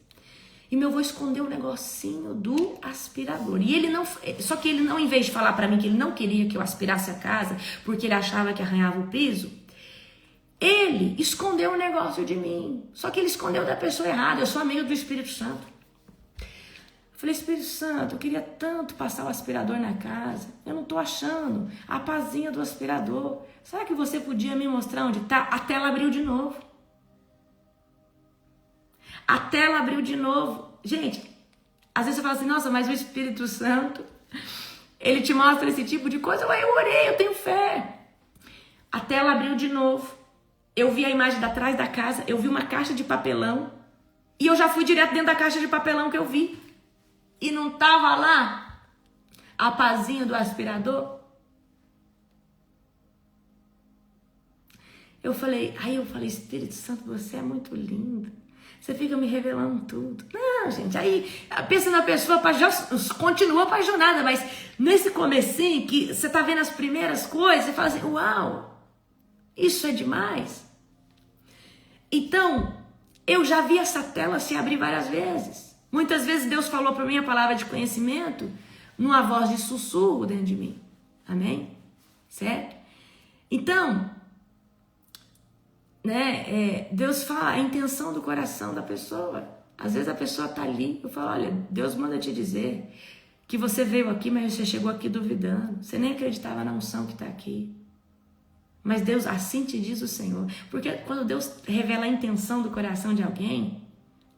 E meu avô escondeu um negocinho do aspirador. E ele não, só que ele não, em vez de falar para mim que ele não queria que eu aspirasse a casa, porque ele achava que arranhava o piso, ele escondeu um negócio de mim. Só que ele escondeu da pessoa errada. Eu sou amiga do Espírito Santo. Falei, Espírito Santo, eu queria tanto passar o aspirador na casa. Eu não tô achando a pazinha do aspirador. Será que você podia me mostrar onde tá? A tela abriu de novo. A tela abriu de novo. Gente, às vezes você fala assim, nossa, mas o Espírito Santo, ele te mostra esse tipo de coisa. Eu orei, eu tenho fé. A tela abriu de novo. Eu vi a imagem de trás da casa, eu vi uma caixa de papelão. E eu já fui direto dentro da caixa de papelão que eu vi. E não tava lá a pazinha do aspirador. Eu falei, Espírito Santo, você é muito lindo. Você fica me revelando tudo. Não, gente, aí pensa na pessoa, continua apaixonada, mas nesse comecinho que você tá vendo as primeiras coisas, você fala assim, uau, isso é demais. Então, eu já vi essa tela se abrir várias vezes. Muitas vezes Deus falou para mim a palavra de conhecimento numa voz de sussurro dentro de mim. Amém? Certo? Então, né, Deus fala a intenção do coração da pessoa. Às vezes a pessoa está ali, eu falo, olha, Deus manda te dizer que você veio aqui, mas você chegou aqui duvidando. Você nem acreditava na unção que está aqui. Mas Deus, assim te diz o Senhor. Porque quando Deus revela a intenção do coração de alguém,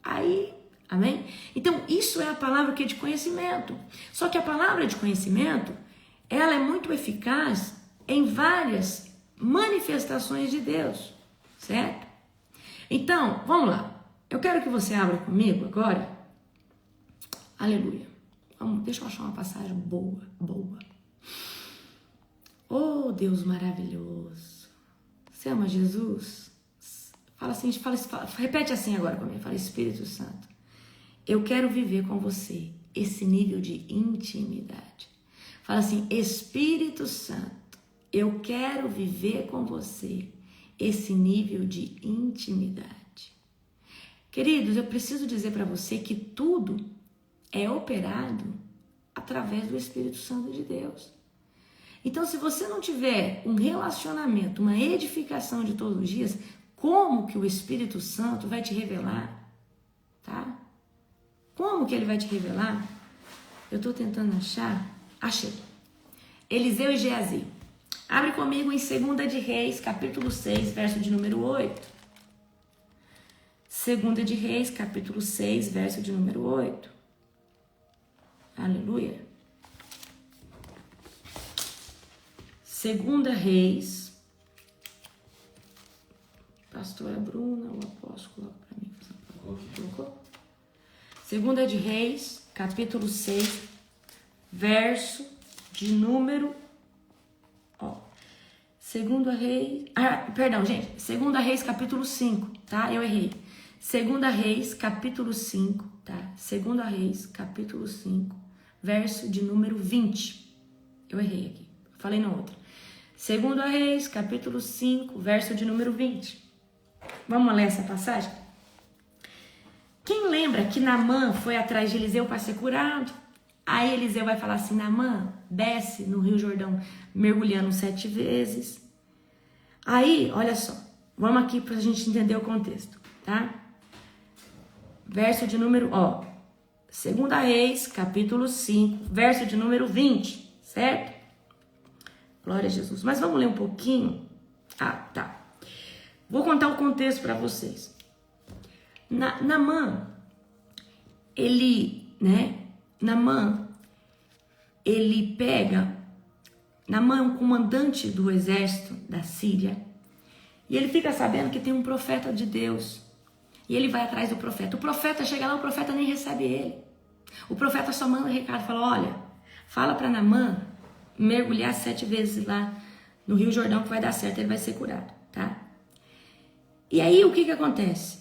aí... Amém? Então, isso é a palavra que é de conhecimento. Só que a palavra de conhecimento, ela é muito eficaz em várias manifestações de Deus, certo? Então, vamos lá. Eu quero que você abra comigo agora. Aleluia. Deixa eu achar uma passagem boa. Oh, Deus maravilhoso. Você ama Jesus? Fala assim, repete assim agora comigo. Fala, Espírito Santo. Eu quero viver com você esse nível de intimidade. Fala assim, Espírito Santo, eu quero viver com você esse nível de intimidade. Queridos, eu preciso dizer para você que tudo é operado através do Espírito Santo de Deus. Então, se você não tiver um relacionamento, uma edificação de todos os dias, como que o Espírito Santo vai te revelar? Tá? Como que ele vai te revelar? Eu estou tentando achar. Achei. Eliseu e Geazi. Abre comigo em 2 de Reis, capítulo 6, verso de número 8. 2 de Reis, capítulo 6, verso de número 8. Aleluia. 2 Reis. Pastora Bruna, o apóstolo, para mim. Colocou? 2 de Reis, capítulo 6, verso de número... 2 Reis... perdão, gente. 2 Reis, capítulo 5, tá? Eu errei. 2 Reis, capítulo 5, tá? 2 Reis, capítulo 5, verso de número 20. Eu errei aqui. Falei no outro. 2 Reis, capítulo 5, verso de número 20. Vamos ler essa passagem? Quem lembra que Naamã foi atrás de Eliseu para ser curado? Aí Eliseu vai falar assim, Naamã, desce no Rio Jordão mergulhando 7 vezes. Aí, olha só, vamos aqui para a gente entender o contexto, tá? Verso de número, 2 Reis, capítulo 5, verso de número 20, certo? Glória a Jesus. Mas vamos ler um pouquinho. Tá. Vou contar o contexto para vocês. Naamã, ele pega Naamã é um comandante do exército da Síria. E ele fica sabendo que tem um profeta de Deus. E ele vai atrás do profeta. O profeta chega lá, o profeta nem recebe ele. O profeta só manda um recado, fala, olha, fala para Naamã mergulhar 7 vezes lá no Rio Jordão que vai dar certo, ele vai ser curado, tá? E aí o que acontece?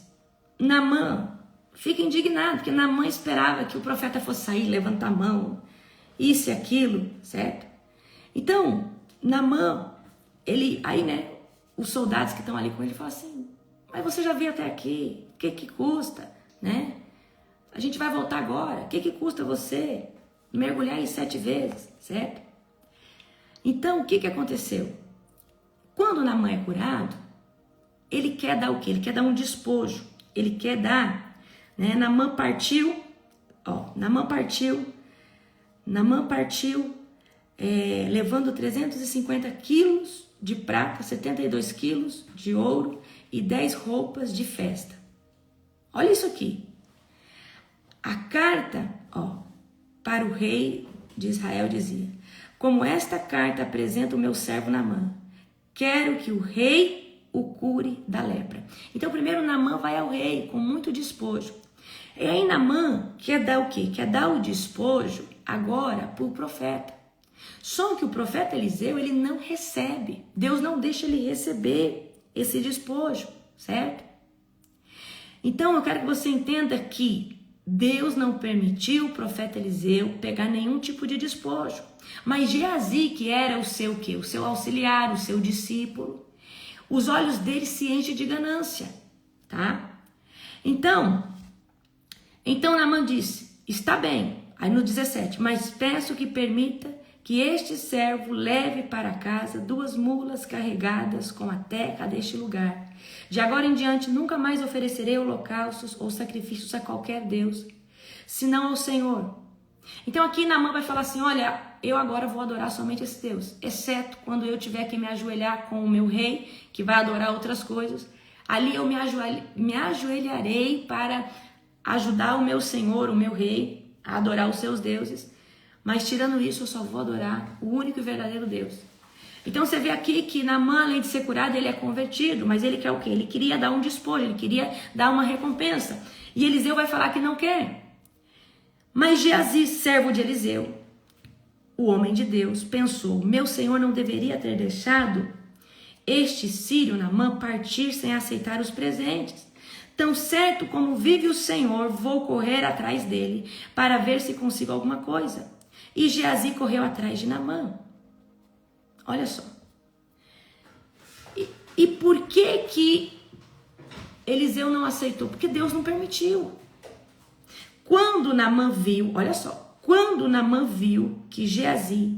Naamã fica indignado, porque Naamã esperava que o profeta fosse sair, levantar a mão, isso e aquilo, certo? Então, Naamã, os soldados que estão ali com ele falam assim, mas você já veio até aqui, o que custa, né? A gente vai voltar agora, o que custa você mergulhar aí 7 vezes, certo? Então, o que aconteceu? Quando Naamã é curado, ele quer dar o quê? Ele quer dar um despojo, ele quer dar, né? Naamã partiu, levando 350 quilos de prata, 72 quilos de ouro e 10 roupas de festa. Olha isso aqui. A carta, para o rei de Israel dizia, como esta carta apresenta o meu servo Naamã, quero que o rei o cure da lepra. Então primeiro Naamã vai ao rei com muito despojo. E aí Naamã quer dar o quê? Quer dar o despojo agora para o profeta. Só que o profeta Eliseu, ele não recebe. Deus não deixa ele receber esse despojo, certo? Então eu quero que você entenda que Deus não permitiu o profeta Eliseu pegar nenhum tipo de despojo. Mas Geazi, que era o seu quê? O seu auxiliar, o seu discípulo, os olhos dele se enchem de ganância, tá? Então Naamã disse, está bem, aí no 17, mas peço que permita que este servo leve para casa 2 mulas carregadas com a teca deste lugar. De agora em diante nunca mais oferecerei holocaustos ou sacrifícios a qualquer Deus, senão ao Senhor. Então aqui Naamã vai falar assim, olha, eu agora vou adorar somente esse Deus, exceto quando eu tiver que me ajoelhar com o meu rei, que vai adorar outras coisas. Ali eu me ajoelharei para ajudar o meu Senhor, o meu rei, a adorar os seus deuses. Mas tirando isso, eu só vou adorar o único e verdadeiro Deus. Então você vê aqui que Naamã, além de ser curado, ele é convertido. Mas ele quer o quê? Ele queria dar um despojo, ele queria dar uma recompensa. E Eliseu vai falar que não quer. Mas Geazi, servo de Eliseu, o homem de Deus, pensou, meu senhor não deveria ter deixado este sírio Naamã partir sem aceitar os presentes. Tão certo como vive o Senhor, vou correr atrás dele para ver se consigo alguma coisa. E Geazi correu atrás de Naamã. Olha só. E por que Eliseu não aceitou? Porque Deus não permitiu. Quando Naamã viu, olha só, quando Naamã viu que Geazi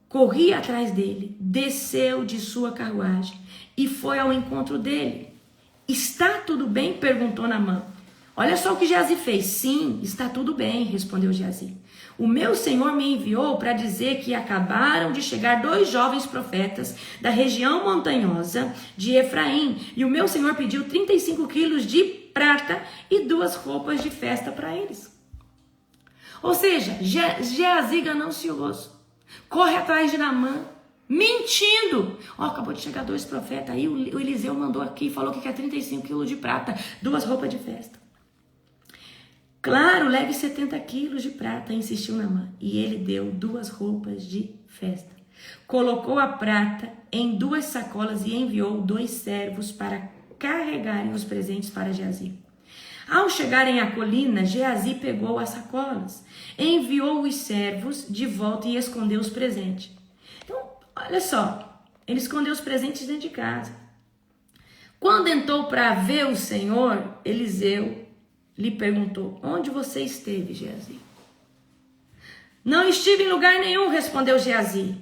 corria atrás dele, desceu de sua carruagem e foi ao encontro dele. Está tudo bem? Perguntou Naamã. Olha só o que Geazi fez. Sim, está tudo bem, respondeu Geazi. O meu senhor me enviou para dizer que acabaram de chegar 2 jovens profetas da região montanhosa de Efraim. E o meu senhor pediu 35 quilos de prata e 2 roupas de festa para eles. Ou seja, Geazi ganancioso. Corre atrás de Naamã, mentindo. Acabou de chegar 2 profetas. Aí o Eliseu mandou aqui e falou que quer 35 quilos de prata, 2 roupas de festa. Claro, leve 70 quilos de prata, insistiu Naamã. E ele deu 2 roupas de festa. Colocou a prata em 2 sacolas e enviou 2 servos para carregarem os presentes para Geazi. Ao chegarem à colina, Geazi pegou as sacolas, enviou os servos de volta e escondeu os presentes. Então, olha só, ele escondeu os presentes dentro de casa. Quando entrou para ver o Senhor, Eliseu lhe perguntou, onde você esteve, Geazi? Não estive em lugar nenhum, respondeu Geazi.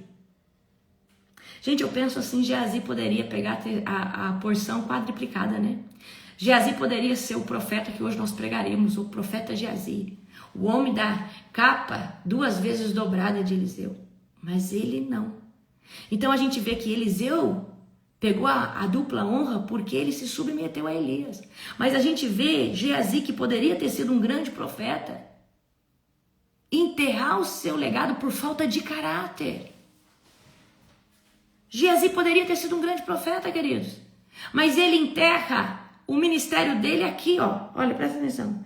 Gente, eu penso assim, Geazi poderia pegar a porção quadriplicada, né? Geazi poderia ser o profeta que hoje nós pregaremos, o profeta Geazi, o homem da capa 2 vezes dobrada de Eliseu. Mas ele não. Então a gente vê que Eliseu pegou a dupla honra porque ele se submeteu a Elias. Mas a gente vê Geazi, que poderia ter sido um grande profeta, enterrar o seu legado por falta de caráter. Geazi poderia ter sido um grande profeta, queridos. Mas ele enterra o ministério dele aqui, ó. Olha, presta atenção.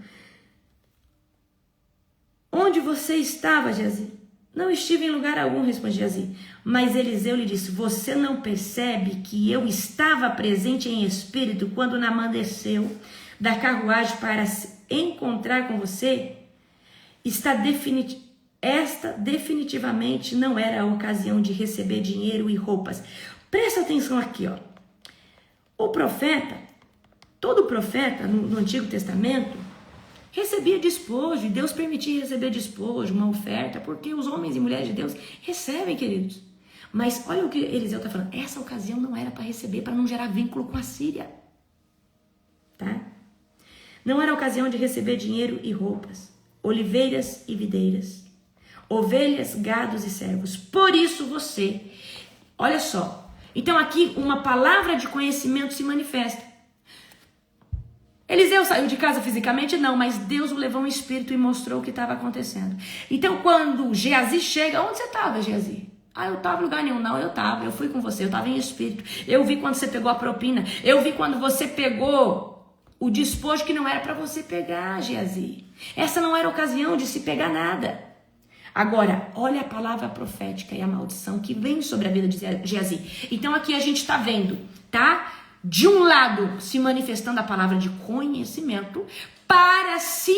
Onde você estava, Geazi? Não estive em lugar algum, responde Geazi. Mas Eliseu lhe disse, você não percebe que eu estava presente em espírito quando Naamã desceu da carruagem para se encontrar com você? Esta definitivamente não era a ocasião de receber dinheiro e roupas. Presta atenção aqui, ó. O profeta, todo profeta no Antigo Testamento, recebia despojo, e Deus permitia receber despojo, uma oferta, porque os homens e mulheres de Deus recebem, queridos. Mas olha o que Eliseu está falando, essa ocasião não era para receber, para não gerar vínculo com a Síria. Tá? Não era ocasião de receber dinheiro e roupas, oliveiras e videiras, ovelhas, gados e servos. Por isso você, olha só, então aqui uma palavra de conhecimento se manifesta. Eliseu saiu de casa fisicamente? Não, mas Deus o levou em espírito e mostrou o que estava acontecendo. Então quando Geazi chega, onde você estava, Geazi? Eu estava em lugar nenhum. Não, eu fui com você, eu estava em espírito. Eu vi quando você pegou a propina, eu vi quando você pegou o despojo que não era para você pegar, Geazi. Essa não era ocasião de se pegar nada. Agora, olha a palavra profética e a maldição que vem sobre a vida de Geazi. Então aqui a gente está vendo, tá? De um lado, se manifestando a palavra de conhecimento para se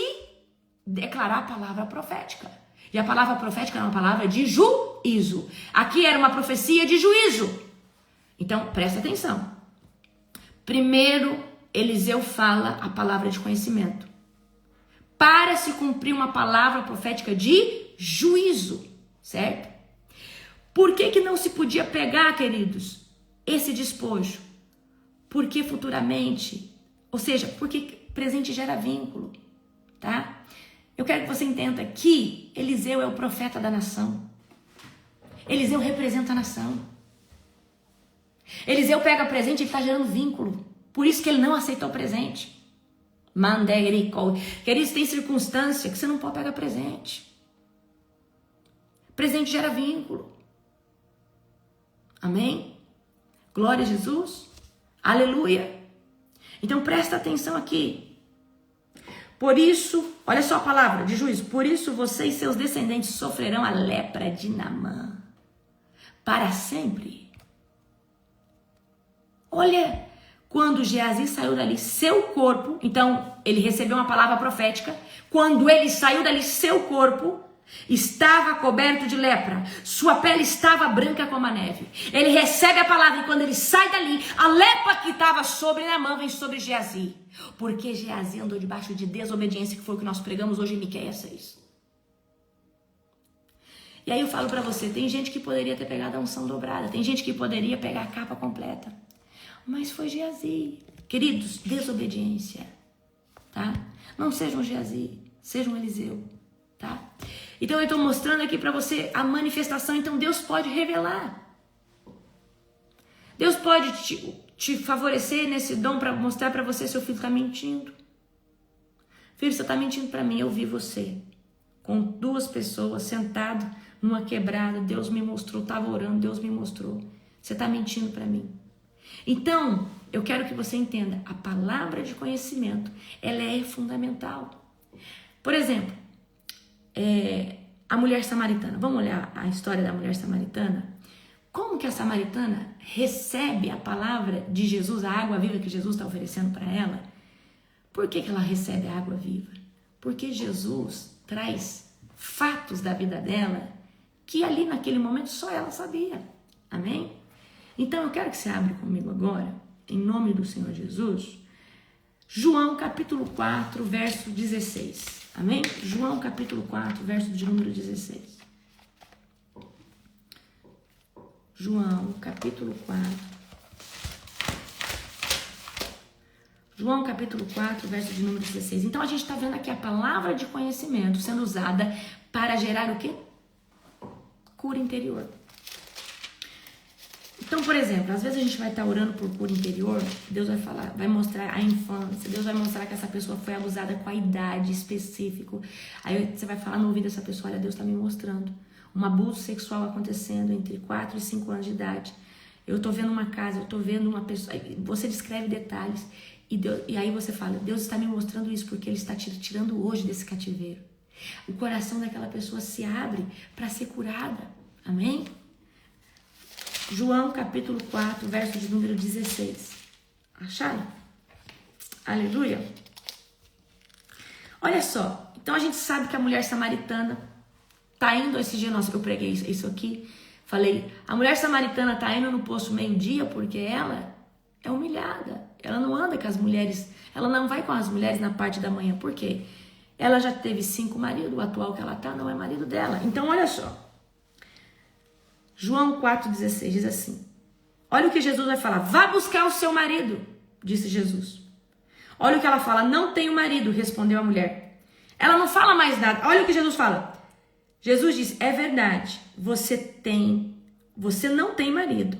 declarar a palavra profética. E a palavra profética é uma palavra de juízo. Aqui era uma profecia de juízo. Então, presta atenção. Primeiro, Eliseu fala a palavra de conhecimento para se cumprir uma palavra profética de juízo, certo? Por que não se podia pegar, queridos, esse despojo? Porque futuramente, ou seja, porque presente gera vínculo, tá? Eu quero que você entenda que Eliseu é o profeta da nação. Eliseu representa a nação. Eliseu pega presente e está gerando vínculo. Por isso que ele não aceitou o presente. Queridos, tem circunstância que você não pode pegar presente. Presente gera vínculo. Amém? Glória a Jesus. Aleluia. Então presta atenção aqui. Por isso, olha só a palavra de juízo. Por isso você e seus descendentes sofrerão a lepra de Naamã para sempre. Olha, quando Geazi saiu dali, seu corpo, então ele recebeu uma palavra profética. Quando ele saiu dali, seu corpo estava coberto de lepra, sua pele estava branca como a neve. Ele recebe a palavra e quando ele sai dali, a lepra que estava sobre Naamã vem sobre Geazi, porque Geazi andou debaixo de desobediência, que foi o que nós pregamos hoje em Miqueias 6. E aí eu falo para você, tem gente que poderia ter pegado a unção dobrada, tem gente que poderia pegar a capa completa, mas foi Geazi. Queridos, desobediência, tá? Não sejam Geazi, sejam Eliseu, tá? Então eu estou mostrando aqui para você a manifestação. Então Deus pode revelar. Deus pode te favorecer nesse dom para mostrar para você seu filho está mentindo. Filho, você está mentindo para mim. Eu vi você com 2 pessoas sentado numa quebrada. Deus me mostrou, estava orando, Deus me mostrou. Você está mentindo para mim. Então, eu quero que você entenda, a palavra de conhecimento, ela é fundamental. Por exemplo, a mulher samaritana. Vamos olhar a história da mulher samaritana? Como que a samaritana recebe a palavra de Jesus, a água viva que Jesus está oferecendo para ela? Por que ela recebe a água viva? Porque Jesus traz fatos da vida dela que ali naquele momento só ela sabia. Amém? Então eu quero que você abra comigo agora, em nome do Senhor Jesus, João capítulo 4, verso 16. Amém? João capítulo 4, verso de número 16. João capítulo 4. João capítulo 4, verso de número 16. Então a gente está vendo aqui a palavra de conhecimento sendo usada para gerar o quê? Cura interior. Então, por exemplo, às vezes a gente vai estar orando por cura interior, Deus vai falar, vai mostrar a infância, Deus vai mostrar que essa pessoa foi abusada com a idade específica. Aí você vai falar no ouvido dessa pessoa, olha, Deus está me mostrando um abuso sexual acontecendo entre 4 e 5 anos de idade. eu tô vendo uma casa, eu tô vendo uma pessoa, você descreve detalhes, e aí você fala, Deus está me mostrando isso porque Ele está te tirando hoje desse cativeiro. O coração daquela pessoa se abre para ser curada, amém? João capítulo 4, verso de número 16. Acharam? Aleluia. Olha só, então a gente sabe que a mulher samaritana tá indo, esse dia, nossa, eu preguei isso aqui, falei, a mulher samaritana tá indo no poço meio-dia porque ela é humilhada, ela não anda com as mulheres, ela não vai com as mulheres na parte da manhã, por quê? Ela já teve 5 maridos, o atual que ela tá não é marido dela. Então olha só, João 4,16 diz assim, olha o que Jesus vai falar, vá buscar o seu marido, disse Jesus. Olha o que ela fala, não tenho marido, respondeu a mulher. Ela não fala mais nada, olha o que Jesus fala. Jesus diz, é verdade, você não tem marido.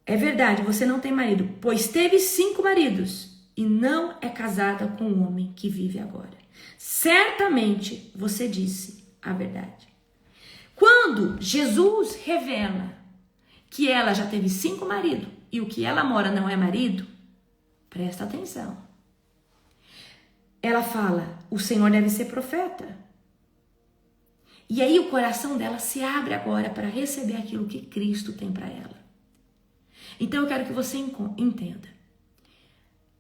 É verdade, você não tem marido, pois teve 5 maridos e não é casada com o homem que vive agora. Certamente você disse a verdade. Quando Jesus revela que ela já teve 5 maridos e o que ela mora não é marido, presta atenção. Ela fala, o Senhor deve ser profeta. E aí o coração dela se abre agora para receber aquilo que Cristo tem para ela. Então eu quero que você entenda.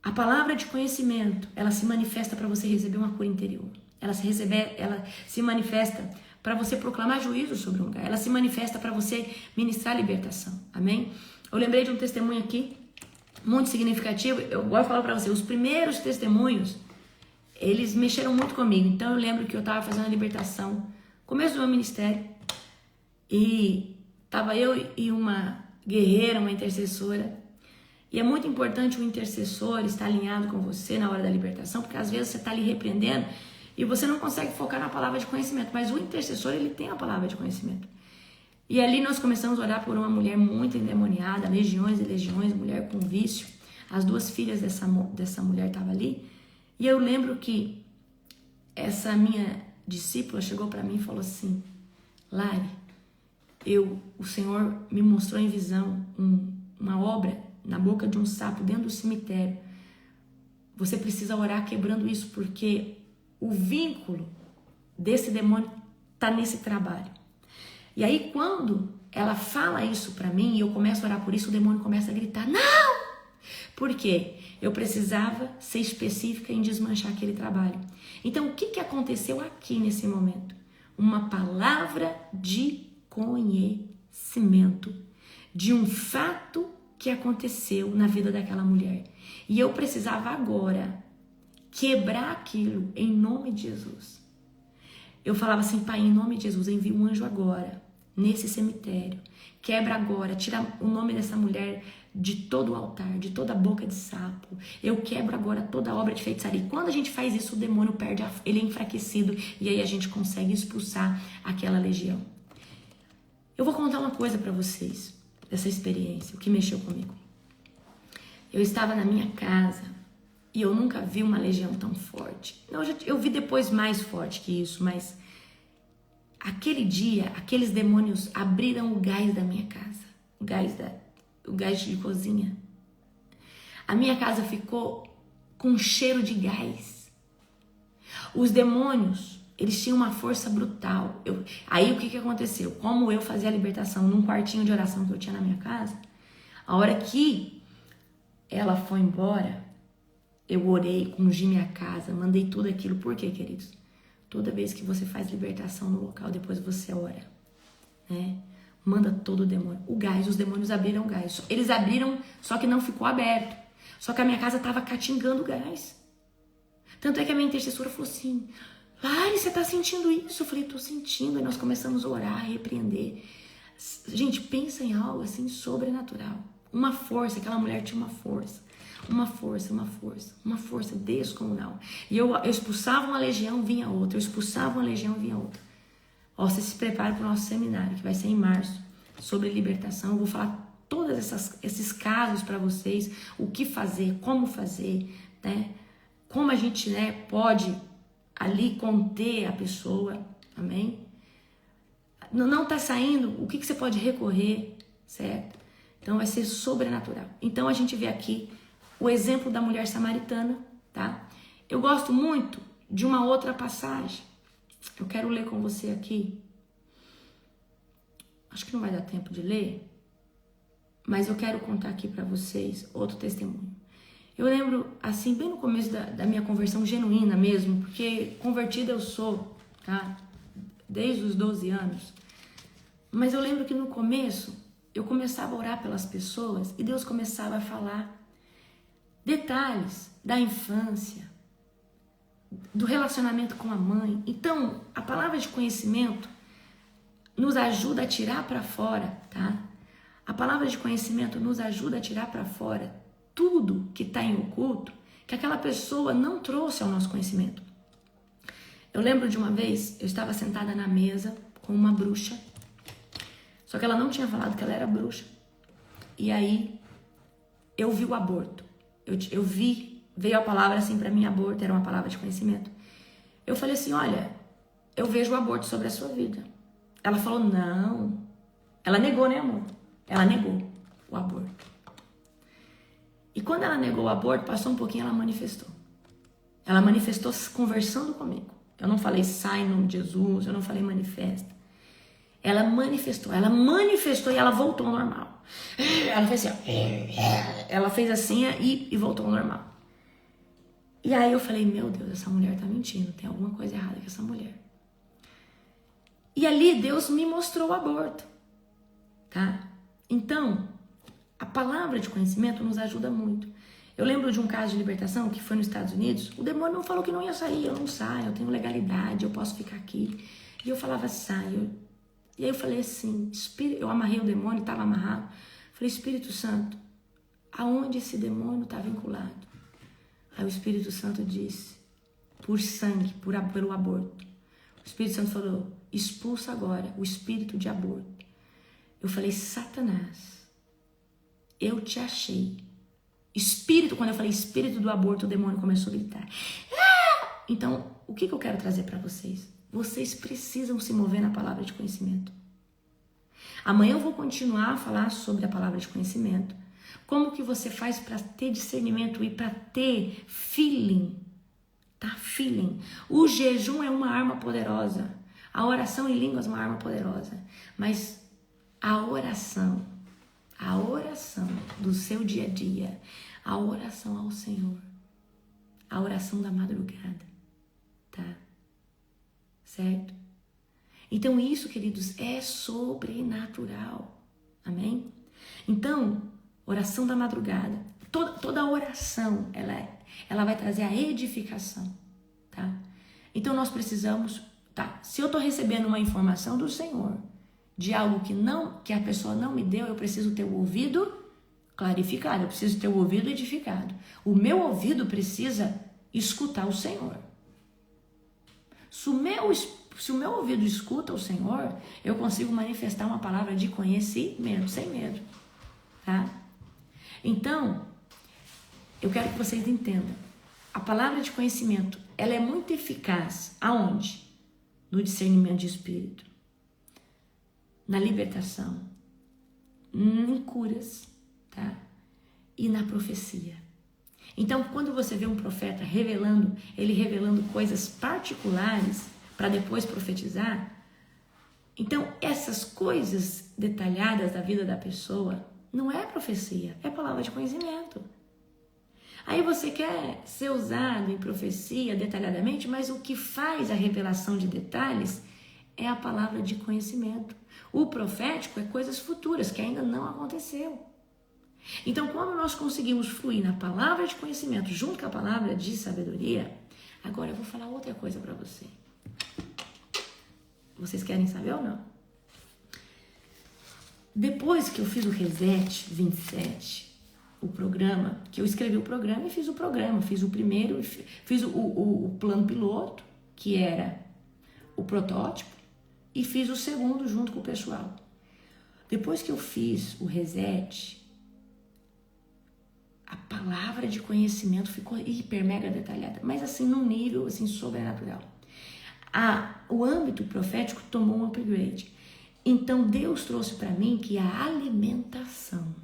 A palavra de conhecimento, ela se manifesta para você receber uma cura interior. Ela se manifesta para você proclamar juízo sobre um lugar. Ela se manifesta para você ministrar libertação. Amém? Eu lembrei de um testemunho aqui, muito significativo. Eu gosto de falar para você, os primeiros testemunhos, eles mexeram muito comigo. Então eu lembro que eu estava fazendo a libertação, começo do meu ministério, e estava eu e uma guerreira, uma intercessora. E é muito importante o intercessor estar alinhado com você na hora da libertação, porque às vezes você está ali repreendendo e você não consegue focar na palavra de conhecimento, mas o intercessor, ele tem a palavra de conhecimento. E ali nós começamos a orar por uma mulher muito endemoniada, legiões e legiões, mulher com vício. As 2 filhas dessa mulher estavam ali. E eu lembro que essa minha discípula chegou para mim e falou assim, Lari, o Senhor me mostrou em visão uma obra na boca de um sapo dentro do cemitério. Você precisa orar quebrando isso, porque o vínculo desse demônio está nesse trabalho. E aí quando ela fala isso para mim e eu começo a orar por isso, o demônio começa a gritar, não! Por quê? Eu precisava ser específica em desmanchar aquele trabalho. Então o que aconteceu aqui nesse momento? Uma palavra de conhecimento de um fato que aconteceu na vida daquela mulher. E eu precisava agora quebrar aquilo em nome de Jesus. Eu falava assim, Pai, em nome de Jesus, envia um anjo agora, nesse cemitério. Quebra agora, tira o nome dessa mulher de todo o altar, de toda a boca de sapo. Eu quebro agora toda a obra de feitiçaria. E quando a gente faz isso, o demônio perde, ele é enfraquecido e aí a gente consegue expulsar aquela legião. Eu vou contar uma coisa para vocês, dessa experiência, o que mexeu comigo. Eu estava na minha casa e eu nunca vi uma legião tão forte. Eu vi depois mais forte que isso, mas aquele dia, aqueles demônios abriram o gás da minha casa, o gás de cozinha. A minha casa ficou com cheiro de gás. Os demônios, eles tinham uma força brutal. Aí o que aconteceu? Como eu fazia a libertação num quartinho de oração que eu tinha na minha casa, a hora que ela foi embora, eu orei, ungi minha casa, mandei tudo aquilo. Por quê, queridos? Toda vez que você faz libertação no local, depois você ora, né? Manda todo o demônio. O gás, os demônios abriram o gás. Eles abriram, só que não ficou aberto. Só que a minha casa estava catingando o gás. Tanto é que a minha intercessora falou assim, Lari, você tá sentindo isso? Eu falei, tô sentindo. Aí nós começamos a orar, a repreender. Gente, pensa em algo assim sobrenatural. Uma força, aquela mulher tinha uma força. Uma força descomunal. E eu expulsava uma legião, vinha outra. Eu expulsava uma legião, vinha outra. Ó, você se prepara para o nosso seminário, que vai ser em março, sobre libertação. Eu vou falar todos esses casos para vocês, o que fazer, né? Como a gente, né, pode ali conter a pessoa, amém? Não tá saindo, o que você pode recorrer? certo? Então vai ser sobrenatural. Então a gente vê aqui o exemplo da mulher samaritana, tá? Eu gosto muito de uma outra passagem. Eu quero ler com você aqui. Acho que não vai dar tempo de ler, mas eu quero contar aqui para vocês outro testemunho. Eu lembro, assim, bem no começo da minha conversão genuína mesmo, porque convertida eu sou, tá? Desde os 12 anos. Mas eu lembro que no começo, eu começava a orar pelas pessoas e Deus começava a falar detalhes da infância, do relacionamento com a mãe. Então, a palavra de conhecimento nos ajuda a tirar para fora, tá? A palavra de conhecimento nos ajuda a tirar para fora tudo que está em oculto, que aquela pessoa não trouxe ao nosso conhecimento. Eu lembro de uma vez, eu estava sentada na mesa com uma bruxa, só que ela não tinha falado que ela era bruxa. E aí, eu vi o aborto. Eu vi, veio a palavra assim para mim, aborto, era uma palavra de conhecimento. Eu falei assim, olha, eu vejo o aborto sobre a sua vida. Ela falou, não. Ela negou, né, amor? Ela negou o aborto. E quando ela negou o aborto, passou um pouquinho, ela manifestou. Ela manifestou conversando comigo. Eu não falei sai em nome de Jesus, eu não falei manifesta. Ela manifestou e ela voltou ao normal. Ela fez assim, ela fez assim e voltou ao normal. E aí eu falei, meu Deus, essa mulher tá mentindo, tem alguma coisa errada com essa mulher. E ali Deus me mostrou o aborto, tá? Então, a palavra de conhecimento nos ajuda muito. Eu lembro de um caso de libertação que foi nos Estados Unidos, o demônio não falou que não ia sair, eu não saio, eu tenho legalidade, eu posso ficar aqui. E eu falava, saio. E aí eu falei assim, eu amarrei o demônio, estava amarrado. Falei, Espírito Santo, aonde esse demônio está vinculado? Aí o Espírito Santo disse, por sangue, pelo aborto. O Espírito Santo falou, expulsa agora o espírito de aborto. Eu falei, Satanás, eu te achei. Espírito, quando eu falei espírito do aborto, o demônio começou a gritar. Ah! Então, o que eu quero trazer para vocês? Vocês precisam se mover na palavra de conhecimento. Amanhã eu vou continuar a falar sobre a palavra de conhecimento. Como que você faz para ter discernimento e para ter feeling, tá? Feeling. O jejum é uma arma poderosa. A oração em línguas é uma arma poderosa. Mas a oração do seu dia a dia, a oração ao Senhor, a oração da madrugada, tá? Certo? Então isso, queridos, é sobrenatural. Amém? Então, oração da madrugada. Toda oração, ela vai trazer a edificação, tá? Então nós precisamos, tá? Se eu estou recebendo uma informação do Senhor, de algo que a pessoa não me deu, eu preciso ter o ouvido clarificado, eu preciso ter o ouvido edificado. O meu ouvido precisa escutar o Senhor. Se o meu ouvido escuta o Senhor, eu consigo manifestar uma palavra de conhecimento, sem medo, tá? Então, eu quero que vocês entendam. A palavra de conhecimento, ela é muito eficaz. Aonde? No discernimento de espírito, na libertação, em curas, tá? E na profecia. Então, quando você vê um profeta ele revelando coisas particulares para depois profetizar, então essas coisas detalhadas da vida da pessoa não é profecia, é palavra de conhecimento. Aí você quer ser usado em profecia detalhadamente, mas o que faz a revelação de detalhes é a palavra de conhecimento. O profético é coisas futuras que ainda não aconteceu. Então, quando nós conseguimos fluir na palavra de conhecimento junto com a palavra de sabedoria, agora eu vou falar outra coisa para você. Vocês querem saber ou não? Depois que eu fiz o Reset 27, o programa, que eu escrevi o programa e fiz o programa, fiz o primeiro, fiz o plano piloto, que era o protótipo, e fiz o segundo junto com o pessoal. Depois que eu fiz o Reset, a palavra de conhecimento ficou hiper mega detalhada, mas assim num nível assim sobrenatural. O âmbito profético tomou um upgrade. Então Deus trouxe para mim que a alimentação,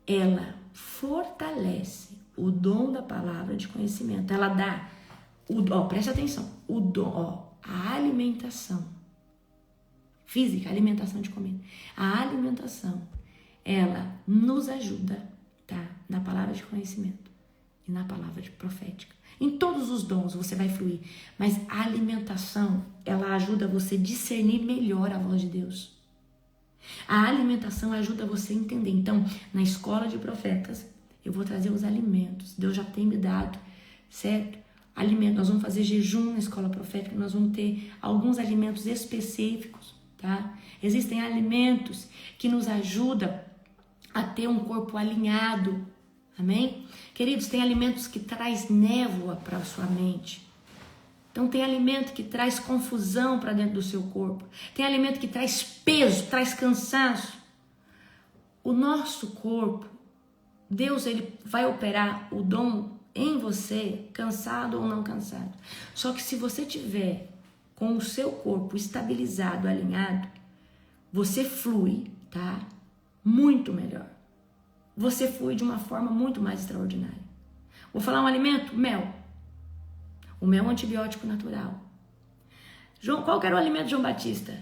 ela fortalece o dom da palavra de conhecimento. Ela dá, preste atenção, o dom, a alimentação física, alimentação de comida. A alimentação, ela nos ajuda, tá? Na palavra de conhecimento e na palavra de profética. Em todos os dons você vai fluir, mas a alimentação, ela ajuda você a discernir melhor a voz de Deus. A alimentação ajuda você a entender. Então, na escola de profetas, eu vou trazer os alimentos. Deus já tem me dado, certo? Alimentos. Nós vamos fazer jejum na escola profética, nós vamos ter alguns alimentos específicos, tá? Existem alimentos que nos ajudam a ter um corpo alinhado. Amém? Queridos, tem alimentos que traz névoa para a sua mente. Então tem alimento que traz confusão para dentro do seu corpo. Tem alimento que traz peso, traz cansaço. O nosso corpo, Deus, ele vai operar o dom em você, cansado ou não cansado. Só que se você tiver com o seu corpo estabilizado, alinhado, você flui, tá? Muito melhor. Você flui de uma forma muito mais extraordinária. Vou falar um alimento? Mel. O mel é um antibiótico natural. Qual que era o alimento de João Batista?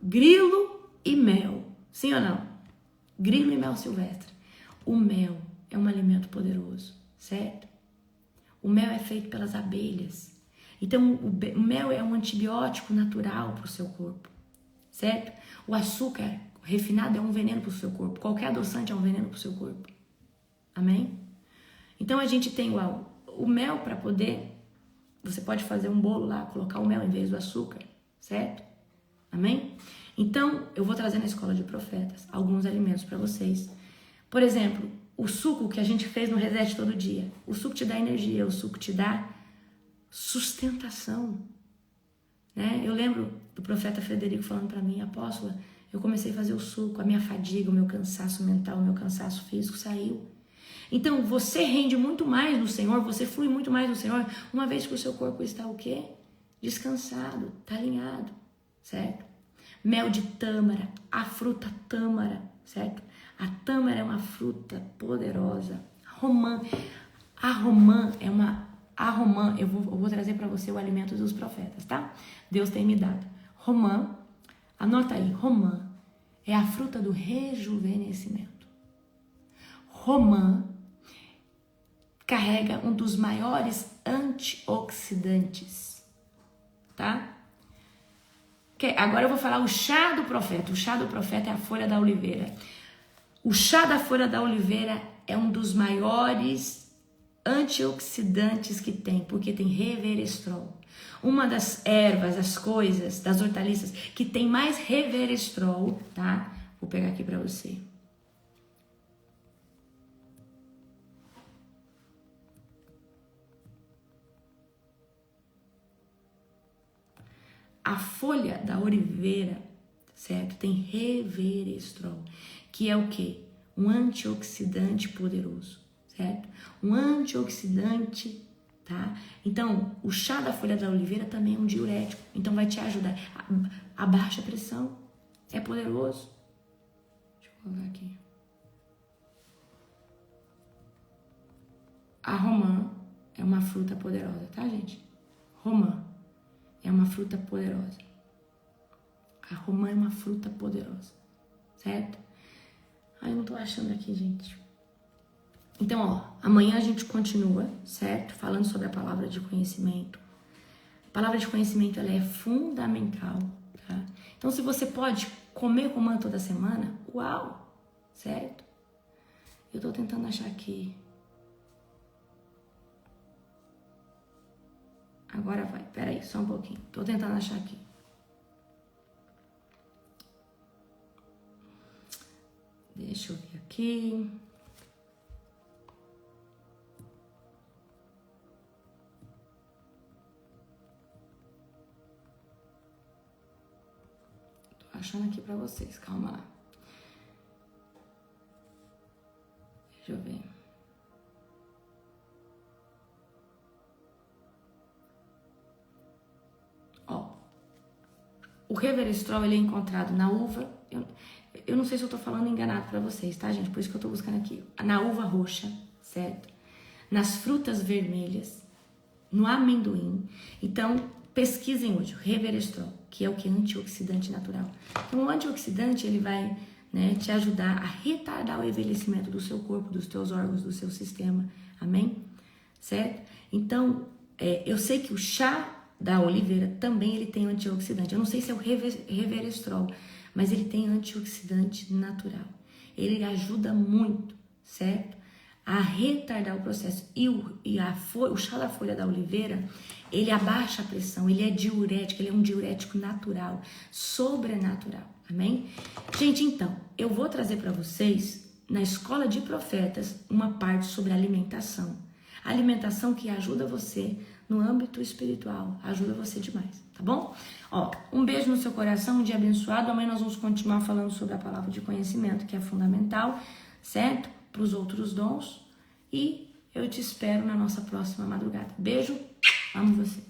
Grilo e mel. Sim ou não? Grilo e mel silvestre. O mel é um alimento poderoso, certo? O mel é feito pelas abelhas. Então, o mel é um antibiótico natural para o seu corpo, certo? O açúcar refinado é um veneno para o seu corpo. Qualquer adoçante é um veneno para o seu corpo. Amém? Então, a gente tem o mel para poder... Você pode fazer um bolo lá, colocar o mel em vez do açúcar, certo? Amém? Então, eu vou trazer na escola de profetas alguns alimentos para vocês. Por exemplo, o suco que a gente fez no Reset todo dia. O suco te dá energia, o suco te dá sustentação. Né? Eu lembro do profeta Frederico falando para mim, apóstola, eu comecei a fazer o suco, a minha fadiga, o meu cansaço mental, o meu cansaço físico saiu. Então, você rende muito mais no Senhor, você flui muito mais no Senhor, uma vez que o seu corpo está o quê? Descansado, está alinhado, certo? Mel de tâmara, a fruta tâmara, certo? A tâmara é uma fruta poderosa. A romã é uma... A romã, eu vou trazer para você o alimento dos profetas, tá? Deus tem me dado. Romã, anota aí, romã é a fruta do rejuvenescimento. Romã carrega um dos maiores antioxidantes, tá? Agora eu vou falar o chá do profeta. O chá do profeta é a folha da oliveira. O chá da folha da oliveira é um dos maiores antioxidantes que tem, porque tem resveratrol. Uma das ervas, das coisas, das hortaliças que tem mais resveratrol, tá? Vou pegar aqui para você. A folha da oliveira, certo? Tem resveratrol, que é o quê? Um antioxidante poderoso, certo? Um antioxidante, tá? Então, o chá da folha da oliveira também é um diurético, então vai te ajudar. A baixa pressão é poderoso. Deixa eu colocar aqui. A romã é uma fruta poderosa, tá, gente? Romã é uma fruta poderosa. A romã é uma fruta poderosa, certo? Ai, eu não tô achando aqui, gente. Então, amanhã a gente continua, certo? Falando sobre a palavra de conhecimento. A palavra de conhecimento, ela é fundamental, tá? Então, se você pode comer romã toda semana, uau, certo? Eu tô tentando achar aqui. Agora vai, peraí, só um pouquinho. Tô tentando achar aqui. Deixa eu ver aqui. Tô achando aqui pra vocês, calma lá. Deixa eu ver. O Resveratrol, ele é encontrado na uva. Eu não sei se eu tô falando enganado para vocês, tá, gente? Por isso que eu tô buscando aqui. Na uva roxa, certo? Nas frutas vermelhas, no amendoim. Então, pesquisem hoje o resveratrol, que é o que? Antioxidante natural. Então, o antioxidante, ele vai, né, te ajudar a retardar o envelhecimento do seu corpo, dos teus órgãos, do seu sistema. Amém? Certo? Então, eu sei que o chá da oliveira também ele tem antioxidante. Eu não sei se é o resveratrol, mas ele tem antioxidante natural. Ele ajuda muito, certo? A retardar o processo. E o chá da folha da oliveira, ele abaixa a pressão, ele é diurético, ele é um diurético natural, sobrenatural. Amém? Gente, então, eu vou trazer para vocês, na Escola de Profetas, uma parte sobre alimentação. Alimentação que ajuda você no âmbito espiritual, ajuda você demais, tá bom? Ó, um beijo no seu coração, um dia abençoado. Amanhã nós vamos continuar falando sobre a palavra de conhecimento, que é fundamental, certo? Para os outros dons. E eu te espero na nossa próxima madrugada. Beijo, amo você.